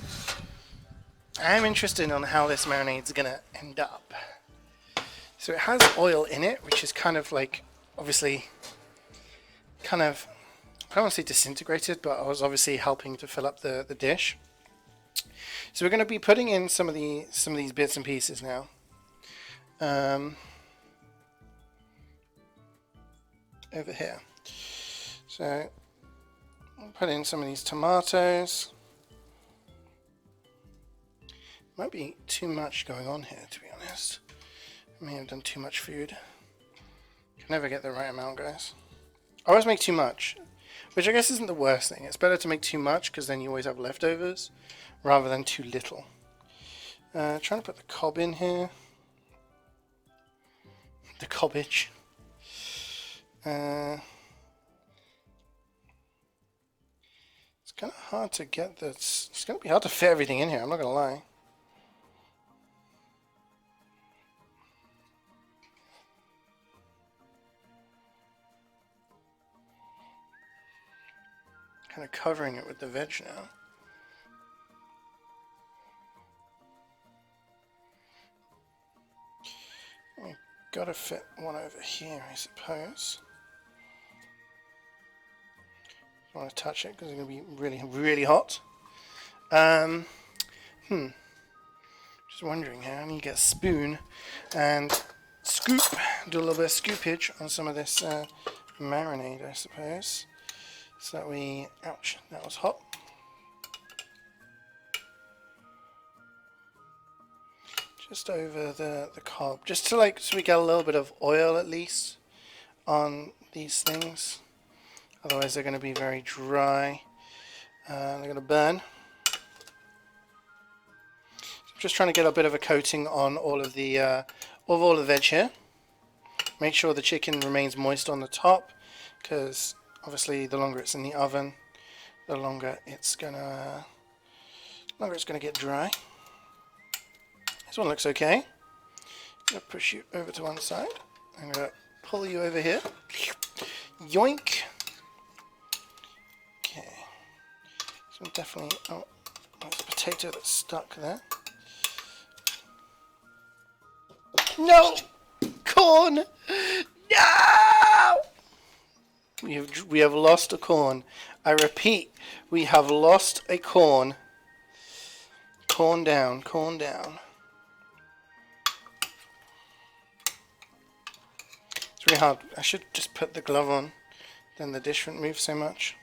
I'm interested in how this marinade's going to end up. So it has oil in it, which is kind of like, obviously, kind of, I don't want to say disintegrated, but I was obviously helping to fill up the dish. So we're going to be putting in some of these bits and pieces now. Over here. So I'll put in some of these tomatoes. Might be too much going on here, to be honest. I may have done too much food. Can never get the right amount, guys. I always make too much, which I guess isn't the worst thing. It's better to make too much because then you always have leftovers rather than too little. Trying to put the cob in here. The cobbage. It's kind of hard to get this. It's going to be hard to fit everything in here, I'm not going to lie. Kind of covering it with the veg now. I've got to fit one over here, I suppose. Don't want to touch it because it's going to be really, really hot. Just wondering how I'm going to get a spoon and scoop, do a little bit of scoopage on some of this marinade, I suppose. So that we, ouch, that was hot. Just over the cob, just to so we get a little bit of oil at least on these things. Otherwise they're going to be very dry. They're going to burn. I'm just trying to get a bit of a coating on all of the veg here. Make sure the chicken remains moist on the top, because obviously the longer it's in the oven, the longer it's gonna get dry. This one looks okay. I'm gonna push you over to one side. I'm gonna pull you over here. Yoink. Okay. This one definitely. Oh, there's a potato that's stuck there. No! Corn! No! We have lost a corn. I repeat, we have lost a corn. Corn down, corn down. It's really hard. I should just put the glove on, then the dish wouldn't move so much.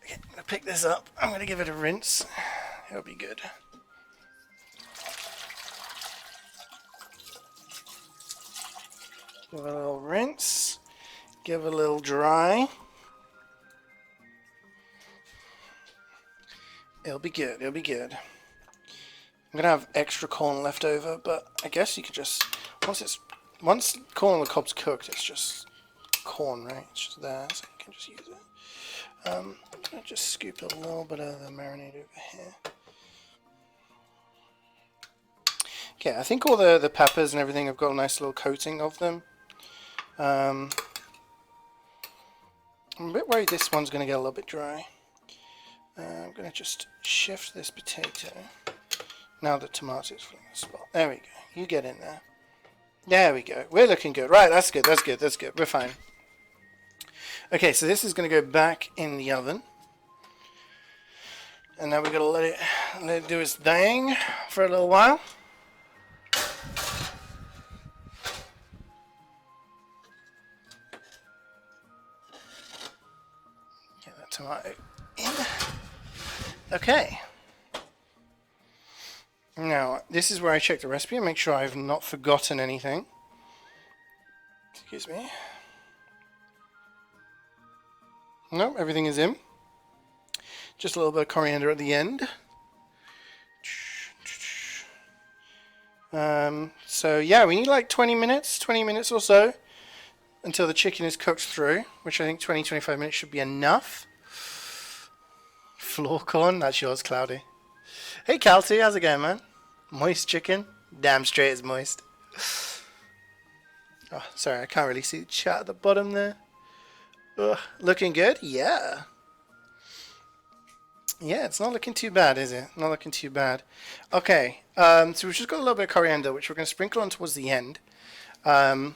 Okay, I'm going to pick this up. I'm going to give it a rinse. It'll be good. Give it a little rinse. Give it a little dry. It'll be good. It'll be good. I'm gonna have extra corn left over, but I guess you could just once corn on the cob's cooked, it's just corn, right? It's just there, so you can just use it. I'm gonna just scoop a little bit of the marinade over here. Okay, I think all the peppers and everything have got a nice little coating of them. I'm a bit worried this one's going to get a little bit dry. I'm going to just shift this potato. Now the tomatoes from the spot. There we go. You get in there. There we go. We're looking good. Right, that's good. That's good. That's good. We're fine. Okay, so this is going to go back in the oven. And now we're going to let it do its thing for a little while. Tomato in. Okay. Now, this is where I check the recipe and make sure I've not forgotten anything. Excuse me. No, everything is in. Just a little bit of coriander at the end. So yeah, we need like 20 minutes or so until the chicken is cooked through, which I think 20-25 minutes should be enough. Floor corn, that's yours, Cloudy. Hey, Calty, how's it going, man? Moist chicken? Damn straight it's moist. Oh, sorry, I can't really see the chat at the bottom there. Ugh, looking good? Yeah. Yeah, it's not looking too bad, is it? Not looking too bad. Okay, so we've just got a little bit of coriander, which we're going to sprinkle on towards the end. And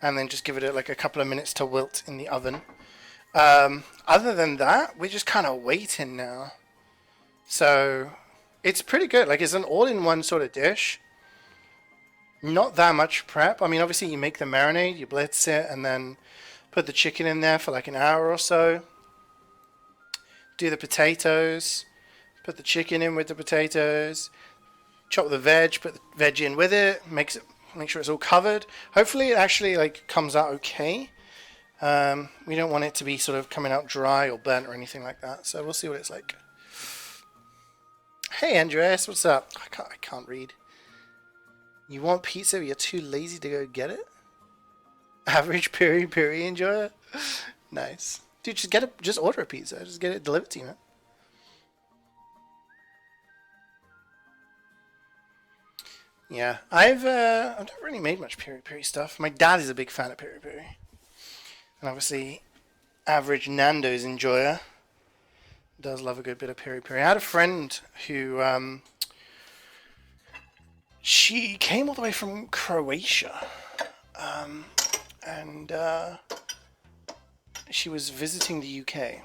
then just give it like a couple of minutes to wilt in the oven. Other than that, we're just kind of waiting now. So it's pretty good. Like, it's an all-in-one sort of dish. Not that much prep. I mean, obviously you make the marinade, you blitz it, and then put the chicken in there for like an hour or so. Do the potatoes, put the chicken in with the potatoes, chop the veg, put the veg in with it, make sure it's all covered. Hopefully it actually like comes out okay. We don't want it to be sort of coming out dry or burnt or anything like that. So we'll see what it's like. Hey Andreas, what's up? I can't read. You want pizza but you're too lazy to go get it? Average Piri enjoyer? Nice. Dude, just order a pizza. Just get it delivered to you, man. Yeah, I've never really made much Piri stuff. My dad is a big fan of Piri. And obviously, average Nando's enjoyer does love a good bit of Piri. I had a friend who, she came all the way from Croatia, and she was visiting the UK,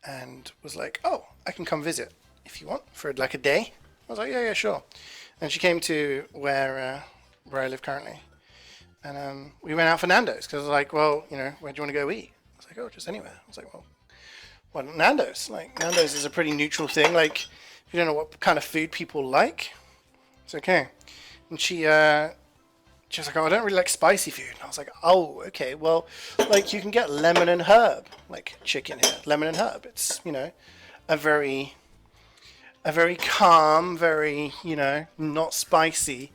and was like, "Oh, I can come visit if you want for like a day." I was like, "Yeah, sure." And she came to where I live currently. And we went out for Nando's because I was like, well, you know, where do you want to go eat? I was like, oh, just anywhere. I was like, well, Nando's. Like, Nando's is a pretty neutral thing. Like, if you don't know what kind of food people like, it's okay. And she was like, oh, I don't really like spicy food. And I was like, oh, okay, well, like, you can get lemon and herb, like chicken here, lemon and herb. It's, you know, a very calm, very, you know, not spicy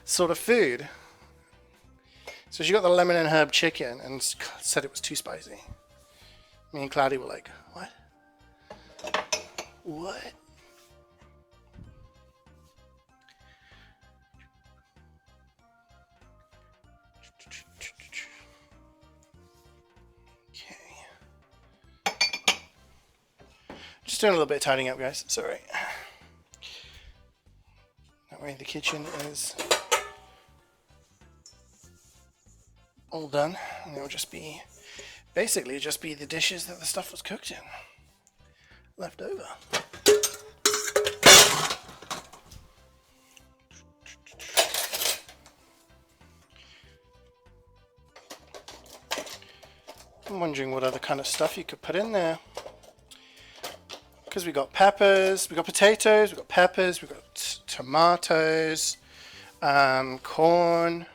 sort of food. So she got the lemon and herb chicken and said it was too spicy. Me and Cloudy were like, what? What? Just doing a little bit of tidying up, guys. It's alright. That way the kitchen is all done. And it'll just be, basically, just be the dishes that the stuff was cooked in. Left over. I'm wondering what other kind of stuff you could put in there. Because we got peppers, we got potatoes, we got peppers, we got tomatoes, corn.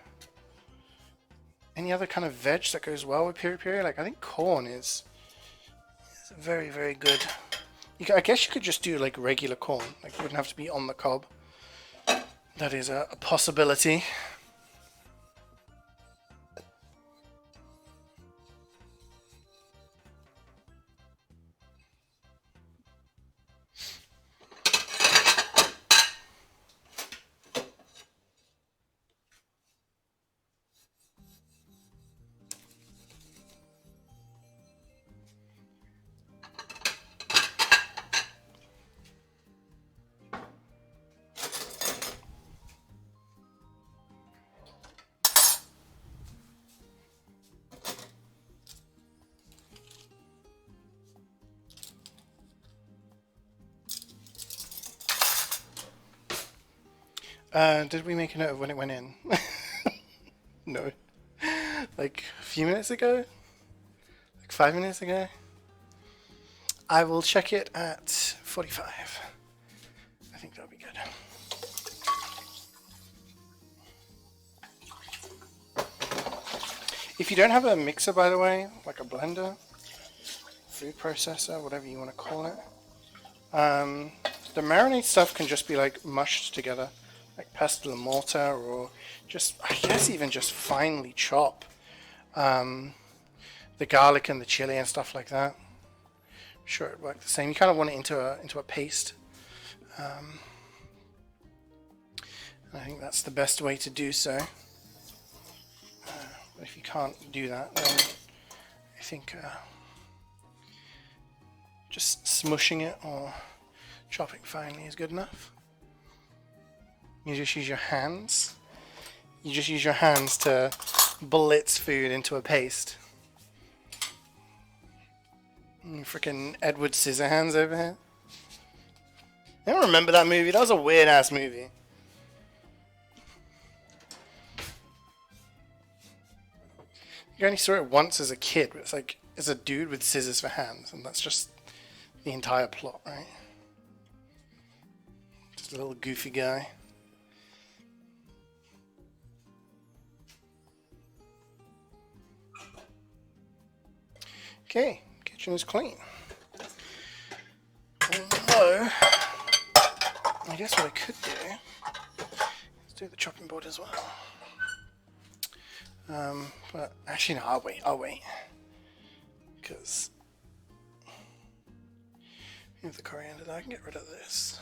Any other kind of veg that goes well with piri piri? Like, I think corn is very, very good. I guess you could just do like regular corn. Like, it wouldn't have to be on the cob. That is a possibility. Did we make a note of when it went in? No. Like a few minutes ago? Like 5 minutes ago? I will check it at 45. I think that'll be good. If you don't have a mixer, by the way, like a blender, food processor, whatever you want to call it, the marinade stuff can just be like mushed together, like pestle and mortar, or just, I guess, even just finely chop the garlic and the chili and stuff like that. I'm sure it worked the same. You kind of want it into a paste. And I think that's the best way to do so. But if you can't do that, then I think just smushing it or chopping finely is good enough. You just use your hands. You just use your hands to blitz food into a paste. Freaking Edward Scissorhands over here. I don't remember that movie. That was a weird ass movie. You only saw it once as a kid, but it's like, it's a dude with scissors for hands, and that's just the entire plot, right? Just a little goofy guy. Okay, kitchen is clean. Although, I guess what I could do is do the chopping board as well. But actually no, I'll wait. Because with the coriander, I can get rid of this.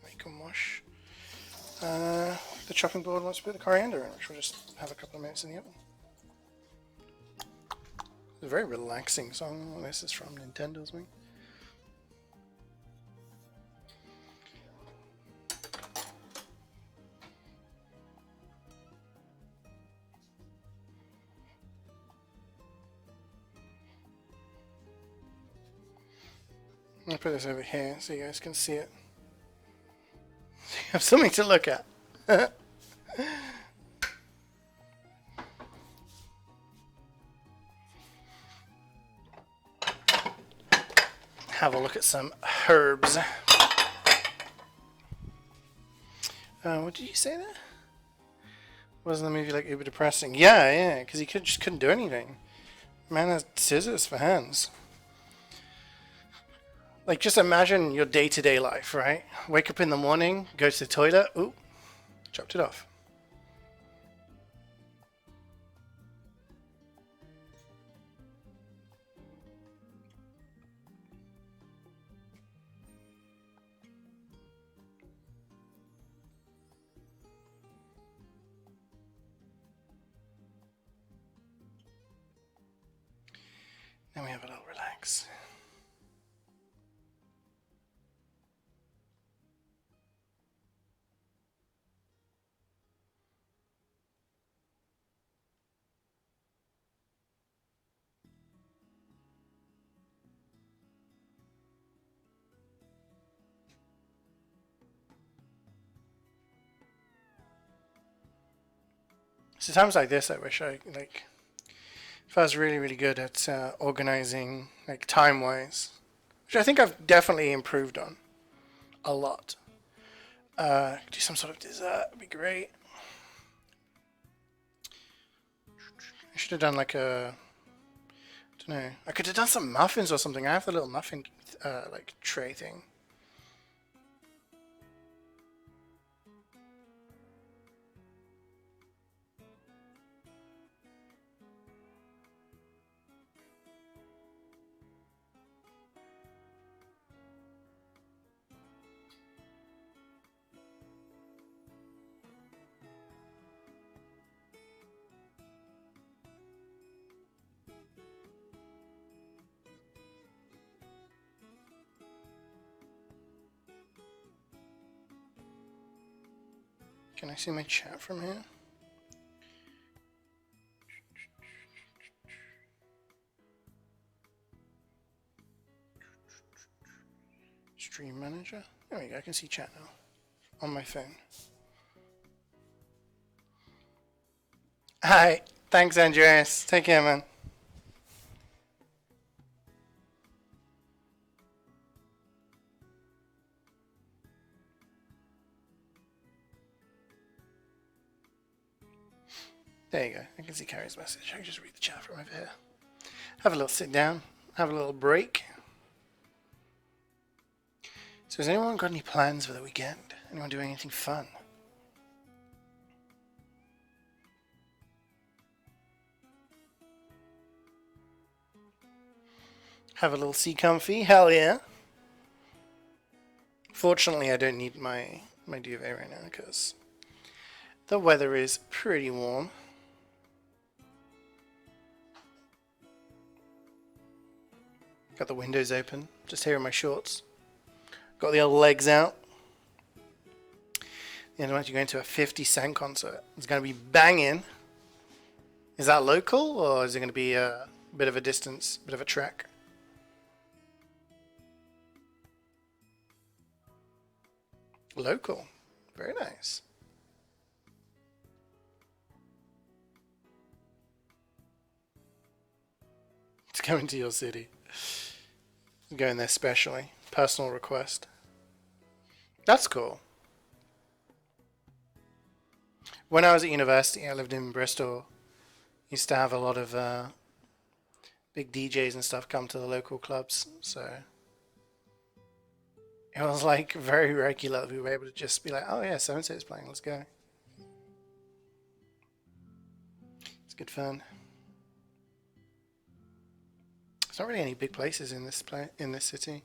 Make and wash. The chopping board wants to put the coriander in, which we'll just have a couple of minutes in the oven. It's a very relaxing song. This is from Nintendo's Wing. I'll put this over here so you guys can see it. So you have something to look at. Have a look at some herbs. What did you say there? Wasn't the movie like uber depressing? Yeah, yeah, because he just couldn't do anything. Man has scissors for hands. Like, just imagine your day-to-day life, right? Wake up in the morning, go to the toilet, ooh, chopped it off. Then we have a little relax. So times like this, I wish I like. If I was really, really good at organizing, like time-wise, which I think I've definitely improved on a lot. Do some sort of dessert would be great. I should have done like a, I don't know. I could have done some muffins or something. I have the little muffin like tray thing. Can I see my chat from here? Stream manager. There we go. I can see chat now on my phone. Hi. Thanks, Andreas. Take care, man. There you go. I can see Carrie's message. I can just read the chat from over here. Have a little sit down. Have a little break. So has anyone got any plans for the weekend? Anyone doing anything fun? Have a little sea comfy? Hell yeah. Fortunately, I don't need my duvet right now because the weather is pretty warm. Got the windows open, just here in my shorts. Got the old legs out. The other night you're going to a 50 Cent concert. It's going to be banging. Is that local or is it going to be a bit of a distance, bit of a trek? Local. Very nice. It's coming to your city. I'm going there specially. Personal request. That's cool. When I was at university, I lived in Bristol. Used to have a lot of big DJs and stuff come to the local clubs, so it was like very regular that we were able to just be like, oh yeah, so and so is playing, let's go. It's good fun. There's not really any big places in this city.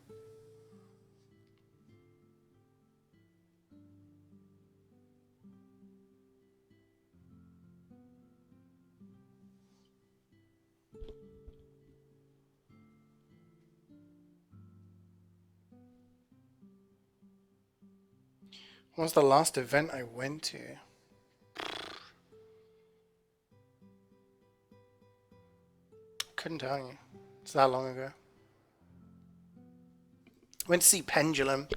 What was the last event I went to? Couldn't tell you. It's that long ago. Went to see Pendulum,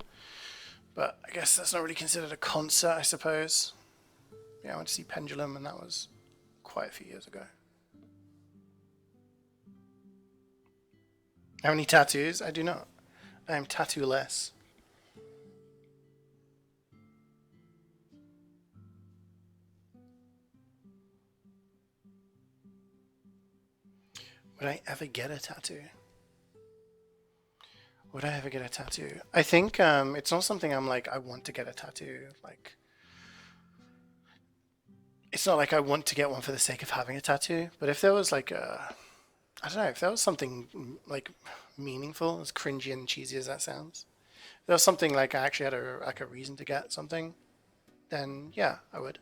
but I guess that's not really considered a concert, I suppose. Yeah, I went to see Pendulum, and that was quite a few years ago. How many tattoos? I do not. I am tattoo-less. Would I ever get a tattoo? Would I ever get a tattoo? I think it's not something I'm like, I want to get a tattoo. Like, it's not like I want to get one for the sake of having a tattoo. But if there was like a, I don't know, if there was something like meaningful, as cringy and cheesy as that sounds, if there was something like I actually had a reason to get something, then yeah, I would.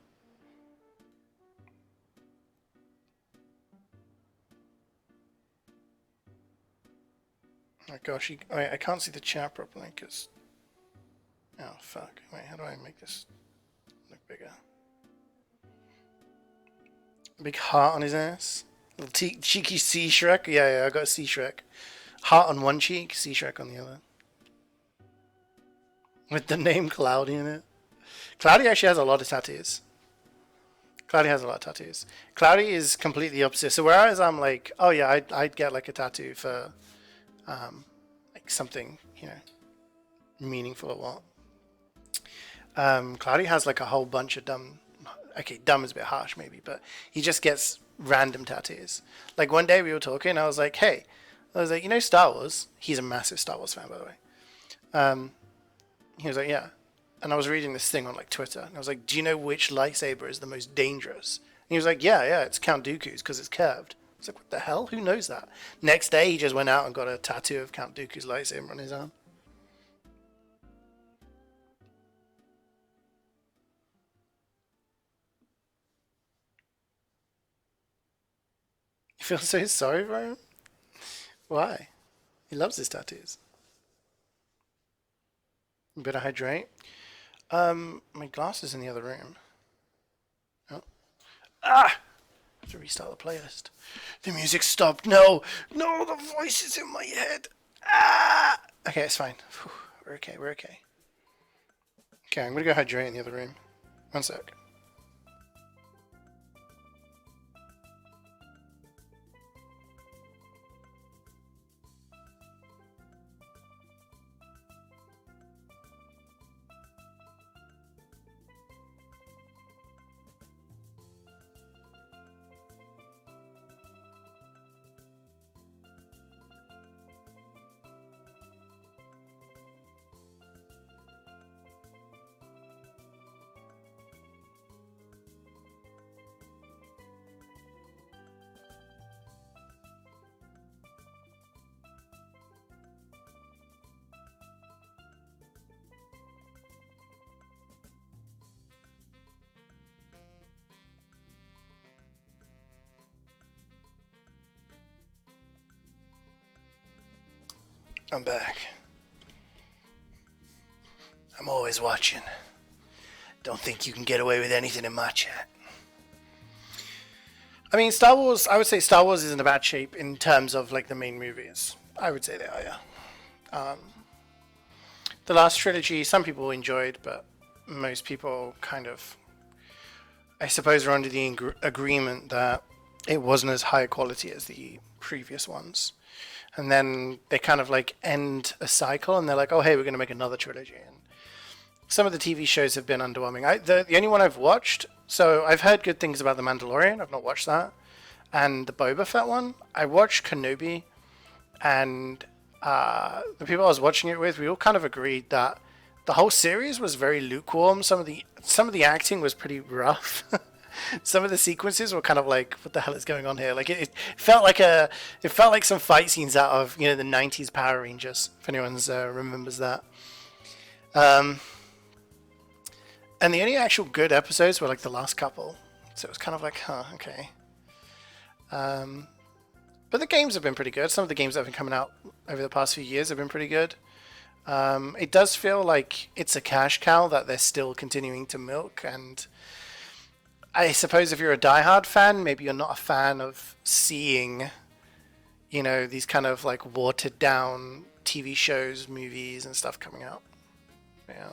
Oh gosh, wait, I can't see the chat properly because. Oh fuck! Wait, how do I make this look bigger? Big heart on his ass. Little cheeky sea Shrek. Yeah, yeah, I got a sea Shrek. Heart on one cheek, sea Shrek on the other. With the name Cloudy in it. Cloudy actually has a lot of tattoos. Cloudy has a lot of tattoos. Cloudy is completely opposite. So whereas I'm like, oh yeah, I'd get like a tattoo for, like something, meaningful or what. Cloudy has like a whole bunch of dumb. Okay, dumb is a bit harsh maybe, but he just gets random tattoos. Like one day we were talking, I was like, hey, Star Wars. He's a massive Star Wars fan, by the way. He was like, yeah. And I was reading this thing on like Twitter, and I was like, do you know which lightsaber is the most dangerous? And he was like, yeah, it's Count Dooku's because it's curved. I was like, what the hell? Who knows that? Next day, he just went out and got a tattoo of Count Dooku's lightsaber on his arm. You feel so sorry for him? Why? He loves his tattoos. You better hydrate. My glass is in the other room. Oh. Ah! I have to restart the playlist. The music stopped. No! No, the voice is in my head. Ah! Okay, it's fine. We're okay, we're okay. Okay, I'm gonna go hydrate in the other room. One sec. I'm back. I'm always watching. Don't think you can get away with anything in my chat. I mean, Star Wars, I would say Star Wars is in a bad shape in terms of like the main movies. I would say they are, yeah. The last trilogy, some people enjoyed, but most people kind of, I suppose, are under the agreement that it wasn't as high quality as the previous ones. And then they kind of like end a cycle and they're like, oh, hey, we're going to make another trilogy. And some of the TV shows have been underwhelming. The only one I've watched, so I've heard good things about The Mandalorian. I've not watched that. And the Boba Fett one, I watched Kenobi. And the people I was watching it with, we all kind of agreed that the whole series was very lukewarm. Some of the acting was pretty rough. Some of the sequences were kind of like, what the hell is going on here? Like it felt like some fight scenes out of the '90s Power Rangers, if anyone's remembers that. And the only actual good episodes were like the last couple, so it was kind of like, huh, okay. But the games have been pretty good. Some of the games that have been coming out over the past few years have been pretty good. It does feel like it's a cash cow that they're still continuing to milk, and I suppose if you're a diehard fan, maybe you're not a fan of seeing, these kind of like watered down TV shows, movies, and stuff coming out. Yeah.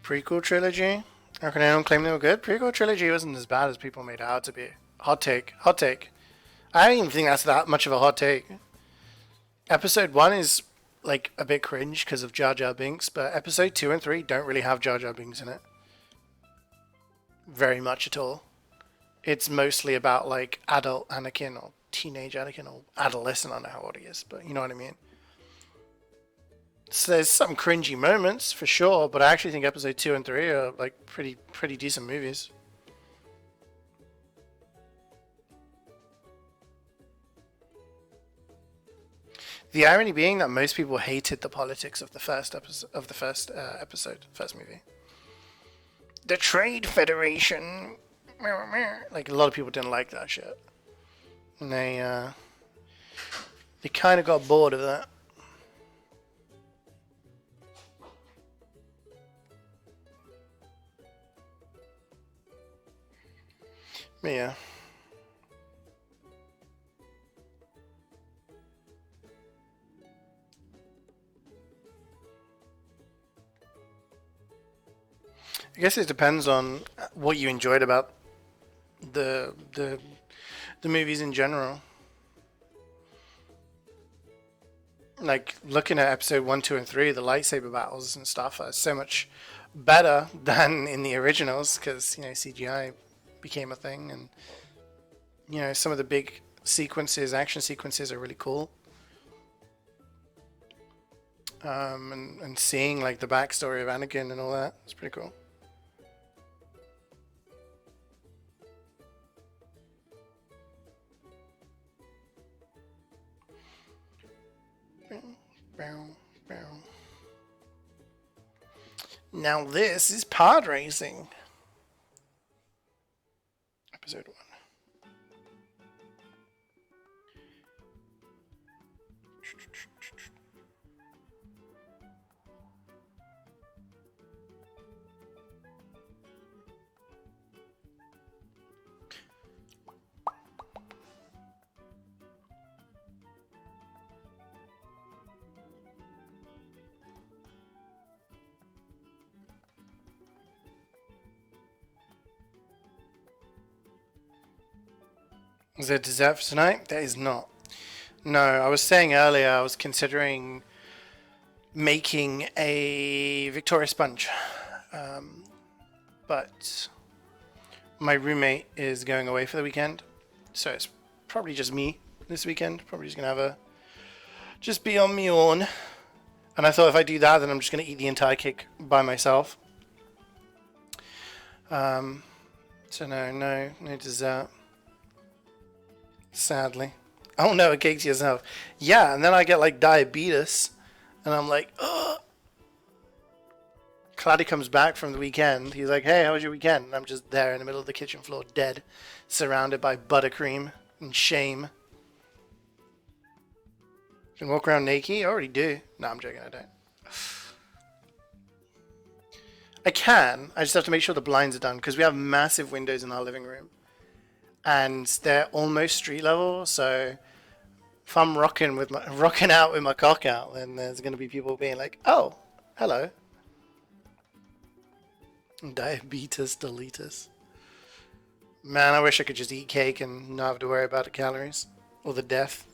Prequel trilogy? How can anyone claim they were good? Prequel trilogy wasn't as bad as people made it out to be. Hot take. Hot take. I don't even think that's that much of a hot take. Episode 1 is like a bit cringe because of Jar Jar Binks, but episode 2 and 3 don't really have Jar Jar Binks in it. Very much at all. It's mostly about like adult Anakin or teenage Anakin or adolescent, I don't know how old he is, but you know what I mean. So there's some cringy moments for sure, but I actually think episode 2 and 3 are like pretty decent movies. The irony being that most people hated the politics of the first first movie. The Trade Federation, like a lot of people didn't like that shit, and they kind of got bored of that. But yeah. I guess it depends on what you enjoyed about the the the movies in general. Like looking at episode 1, 2, and 3, the lightsaber battles and stuff are so much better than in the originals because CGI became a thing, and some of the big action sequences are really cool. And seeing like the backstory of Anakin and all that, it's pretty cool. Now this is pod racing. Episode 1. Is there dessert for tonight? There is not. No, I was saying earlier I was considering making a Victoria sponge, but my roommate is going away for the weekend, so it's probably just me this weekend. Probably just gonna just be on my own. And I thought if I do that, then I'm just gonna eat the entire cake by myself. So no dessert. Sadly. Oh no, a cake to yourself. Yeah, and then I get like diabetes, and I'm like, ugh. Claddy comes back from the weekend. He's like, hey, how was your weekend? And I'm just there in the middle of the kitchen floor, dead, surrounded by buttercream and shame. Can walk around naked? I already do. No, I'm joking, I don't. I can. I just have to make sure the blinds are done, because we have massive windows in our living room. And they're almost street level, so if I'm rocking out with my cock out, then there's going to be people being like, oh, hello. Diabetes deletus. Man, I wish I could just eat cake and not have to worry about the calories or the death.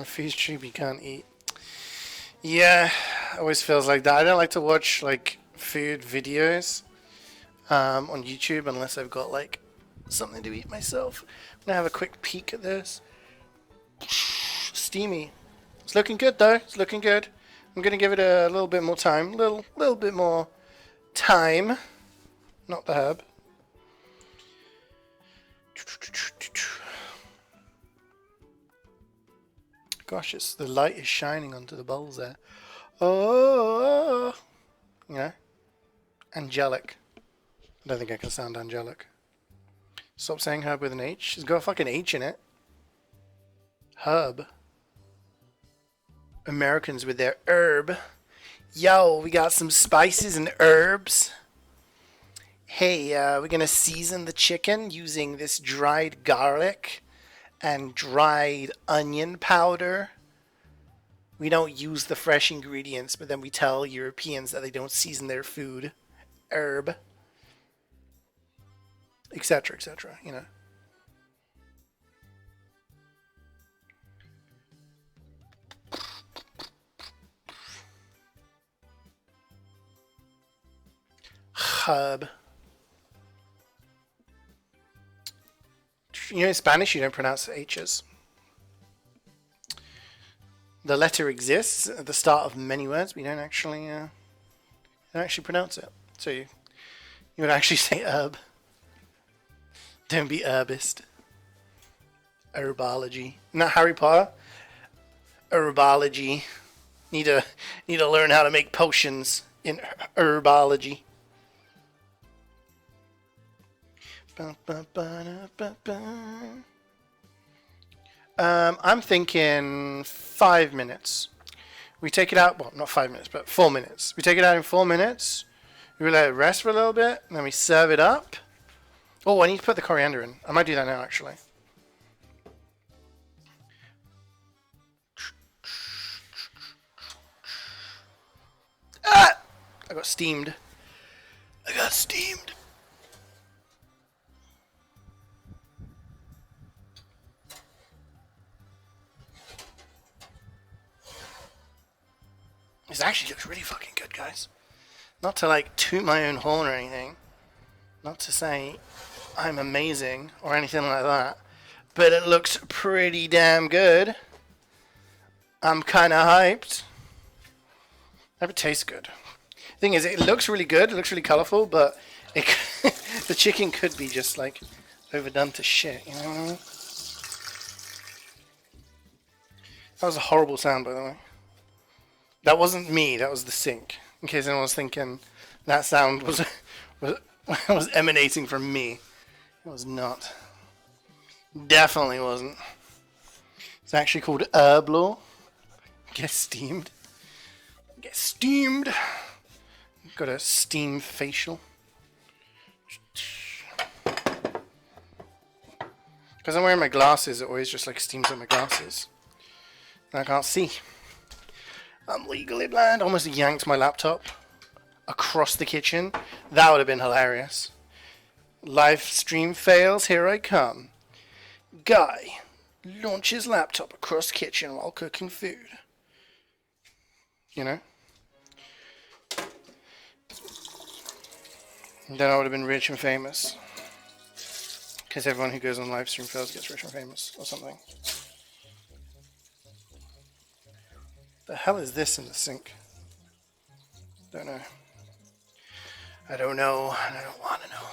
Food's cheap, you can't eat. Yeah, always feels like that. I don't like to watch like food videos on YouTube unless I've got like something to eat myself. I'm gonna have a quick peek at this. Steamy. It's looking good though. It's looking good. I'm gonna give it a little bit more time. Little bit more time. Not the herb. Gosh, the light is shining onto the bowls there. Oh, angelic. I don't think I can sound angelic. Stop saying herb with an H. It's got a fucking H in it. Herb. Americans with their herb. Yo, we got some spices and herbs. Hey, we're gonna season the chicken using this dried garlic and dried onion powder We don't use the fresh ingredients, but then we tell Europeans that they don't season their food, herb, etc., etc. You know. Herb. You know, in Spanish, you don't pronounce H's. The letter exists at the start of many words, but you don't actually pronounce it. So you would actually say herb. Don't be herbist. Herbology. Not Harry Potter. Herbology. Need to learn how to make potions in herbology. I'm thinking 5 minutes. We take it out, well, not 5 minutes, but 4 minutes. We take it out in 4 minutes. We let it rest for a little bit, and then we serve it up. Oh, I need to put the coriander in. I might do that now, actually. Ah! I got steamed. This actually looks really fucking good, guys. Not to like toot my own horn or anything. Not to say I'm amazing or anything like that. But it looks pretty damn good. I'm kind of hyped. Never tastes good. Thing is, it looks really good. It looks really colorful, but it, the chicken could be just like overdone to shit. You know what I mean? That was a horrible sound, by the way. That wasn't me. That was the sink. In case anyone was thinking that sound was emanating from me. It was not. Definitely wasn't. It's actually called herblo. Get steamed. Get steamed. Got a steam facial. Because I'm wearing my glasses, it always just like steams on my glasses. And I can't see. I'm legally blind. Almost yanked my laptop across the kitchen. That would have been hilarious. Live stream fails, here I come. Guy launches laptop across kitchen while cooking food. You know? And then I would have been rich and famous. Because everyone who goes on live stream fails gets rich and famous or something. The hell is this in the sink? Don't know. I don't know, and I don't want to know.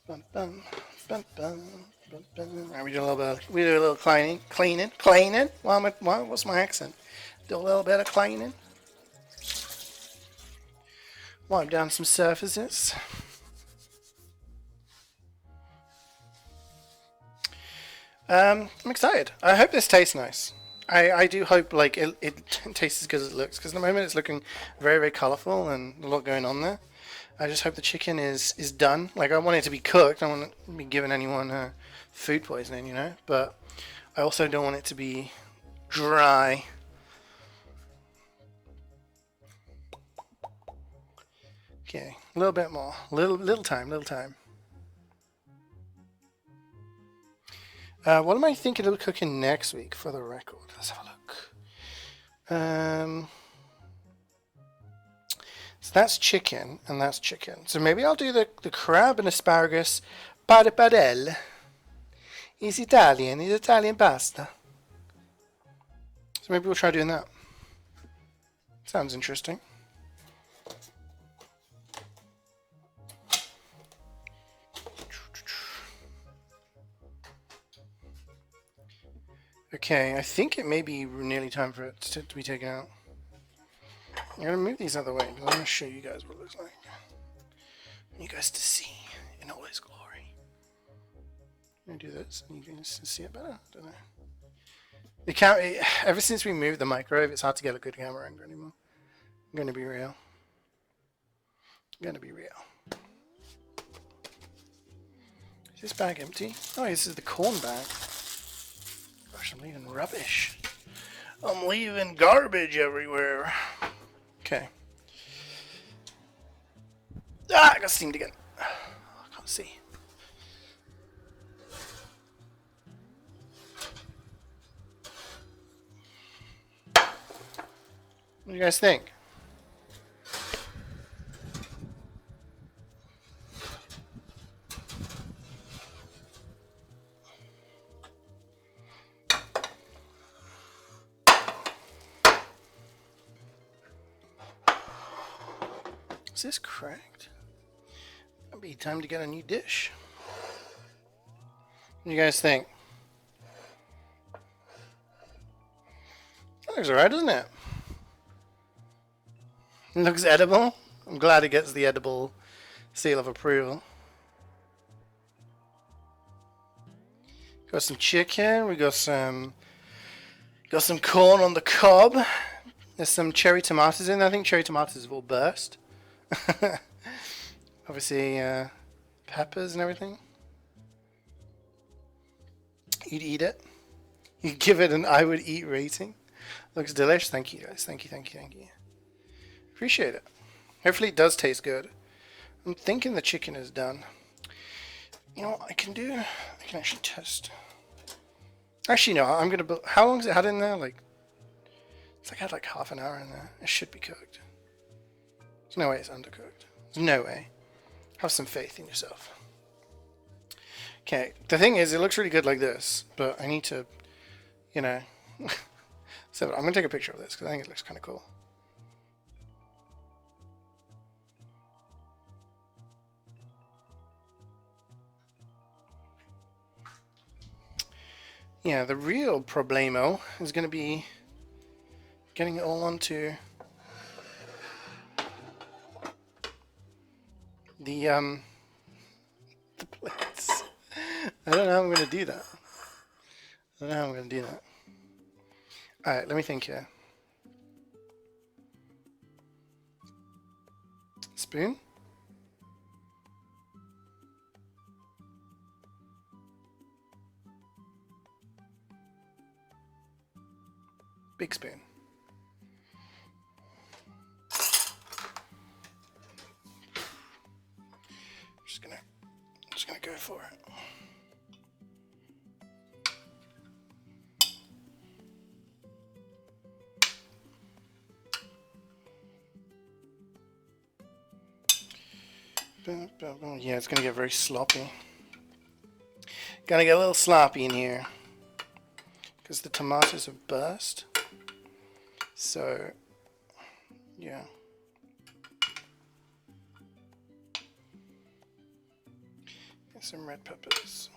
Bum, bum, bum, bum, bum, bum. Right, we do a little cleaning. What's my accent? Do a little bit of cleaning. Wipe down some surfaces. I'm excited. I hope this tastes nice. I do hope like it tastes as good as it looks, because at the moment it's looking very, very colourful and a lot going on there. I just hope the chicken is done. Like, I want it to be cooked. I don't want to be giving anyone food poisoning, you know. But I also don't want it to be dry. Okay, a little bit more. Little time. What am I thinking of cooking next week, for the record? Let's have a look. So that's chicken, and that's chicken. So maybe I'll do the crab and asparagus padelle. It's Italian pasta. So maybe we'll try doing that. Sounds interesting. Okay, I think it may be nearly time for it to be taken out. I'm going to move these out of the way because I'm going to show you guys what it looks like. I want you guys to see in all its glory. I'm going to do this and you can see it better. I don't know. The camera, ever since we moved the microwave, it's hard to get a good camera angle anymore. I'm going to be real. Is this bag empty? Oh, this is the corn bag. gosh, I'm leaving rubbish. I'm leaving garbage everywhere. Okay. Ah, I got steamed again. I can't see. What do you guys think? Is this cracked? It'll be time to get a new dish. What do you guys think? That looks alright, doesn't it? It looks edible. I'm glad it gets the edible seal of approval. Got some chicken. We got some corn on the cob. There's some cherry tomatoes in there. I think cherry tomatoes have all burst. Obviously, peppers and everything. You'd eat it. You'd give it an I would eat rating. Looks delish. Thank you guys. Thank you, thank you, thank you. Appreciate it. Hopefully it does taste good. I'm thinking the chicken is done. You know what I can do? I can actually test. Actually, no. I'm gonna. How long has it had in there? Like, it's like had like half an hour in there. It should be cooked. There's no way it's undercooked. There's no way. Have some faith in yourself. Okay. The thing is, it looks really good like this, but I need to, you know. So I'm gonna take a picture of this because I think it looks kind of cool. Yeah, the real problemo is going to be getting it all onto the plates. I don't know how I'm going to do that. I don't know how I'm going to do that. Alright, let me think here. Spoon? Big spoon. Just gonna go for it. Yeah, it's gonna get very sloppy. Gonna get a little sloppy in here because the tomatoes have burst. So, yeah. Get some red peppers.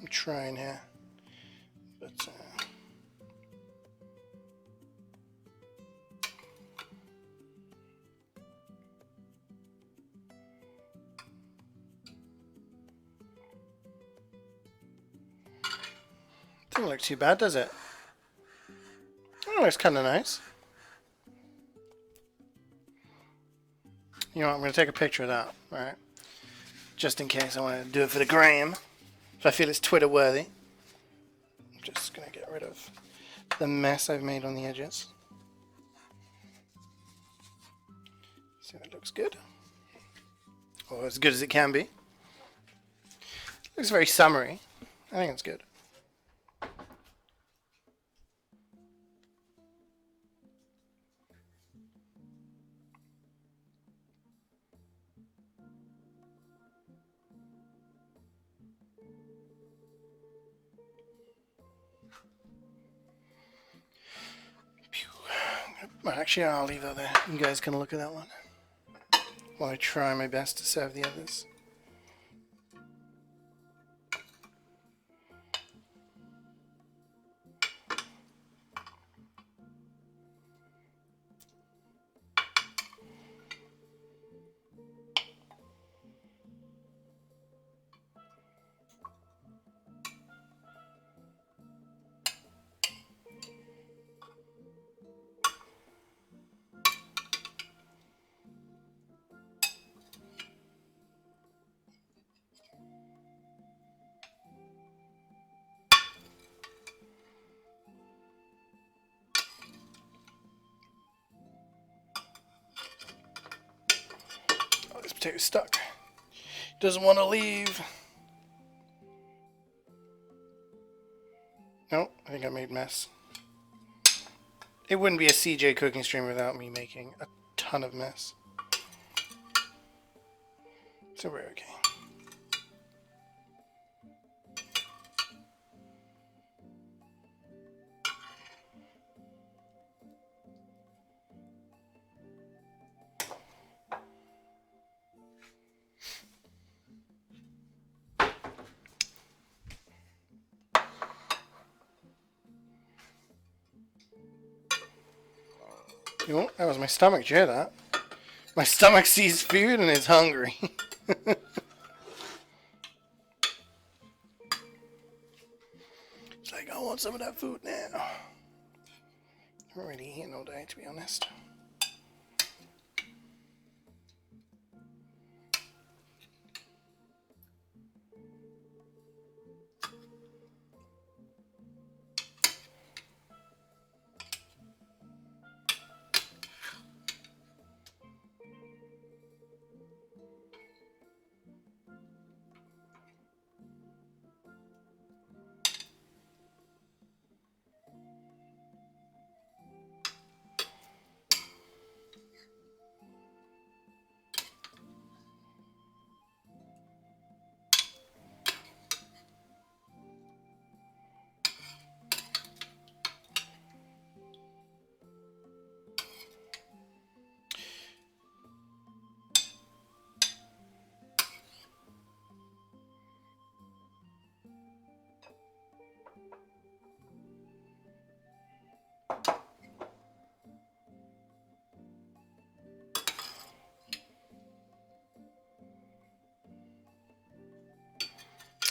I'm trying here, but doesn't look too bad, does it? Oh, looks kind of nice. You know what, I'm going to take a picture of that, alright? Just in case I want to do it for the gram. If I feel it's Twitter worthy. I'm just going to get rid of the mess I've made on the edges. See if it looks good. Or as good as it can be. It looks very summery. I think it's good. Well, actually, I'll leave that there. You guys can look at that one while I try my best to serve the others. potato's stuck. Doesn't want to leave. No, I think I made a mess. It wouldn't be a CeeJaey cooking stream without me making a ton of mess. So we're okay. You know, that was my stomach. Did you hear that? My stomach sees food and is hungry. It's like, I want some of that food now. I haven't really eaten all day, to be honest.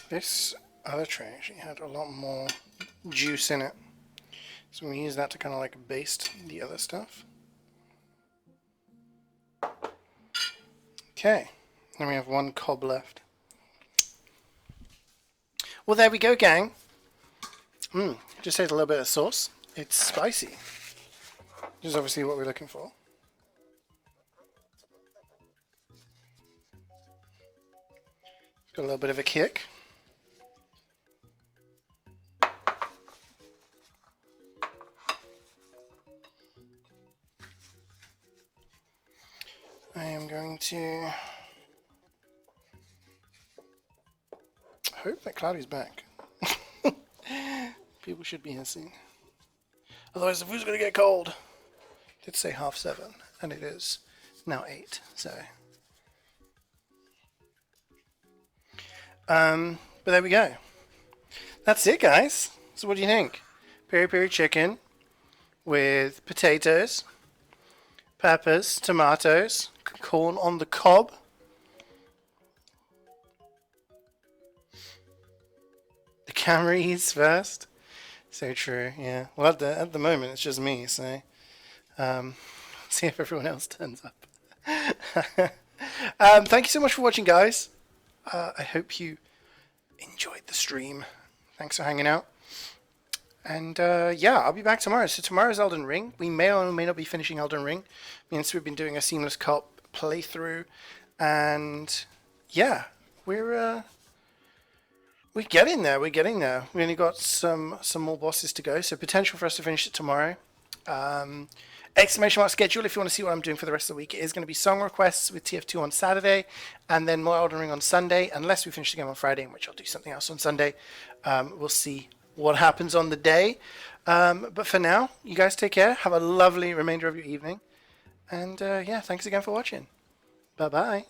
This other tray actually had a lot more juice in it. So we use that to kind of like baste the other stuff. Okay, then we have one cob left. Well, there we go, gang. Just ate a little bit of sauce. It's spicy. Which is obviously what we're looking for. Got a little bit of a kick. I am going to hope that Cloudy's back. People should be here soon. Otherwise the food's going to get cold. It did say 7:30 and it is now 8, so. But there we go. That's it, guys. So what do you think? Piri piri chicken with potatoes, peppers, tomatoes, corn on the cob. The camera eats first. So true, yeah. Well, at the moment, it's just me, so see if everyone else turns up. Thank you so much for watching, guys. I hope you enjoyed the stream. Thanks for hanging out. And yeah, I'll be back tomorrow. So tomorrow's Elden Ring. We may or may not be finishing Elden Ring. Means we've been doing a seamless cop playthrough, and yeah, we're getting there. We're getting there. We only got some more bosses to go, so potential for us to finish it tomorrow. Exclamation mark schedule if you want to see what I'm doing for the rest of the week. It is going to be song requests with TF2 on Saturday, and then more Elden Ring on Sunday, unless we finish the game on Friday, in which I'll do something else on Sunday. We'll see what happens on the day. But for now, you guys take care. Have a lovely remainder of your evening. And yeah, thanks again for watching. Bye-bye.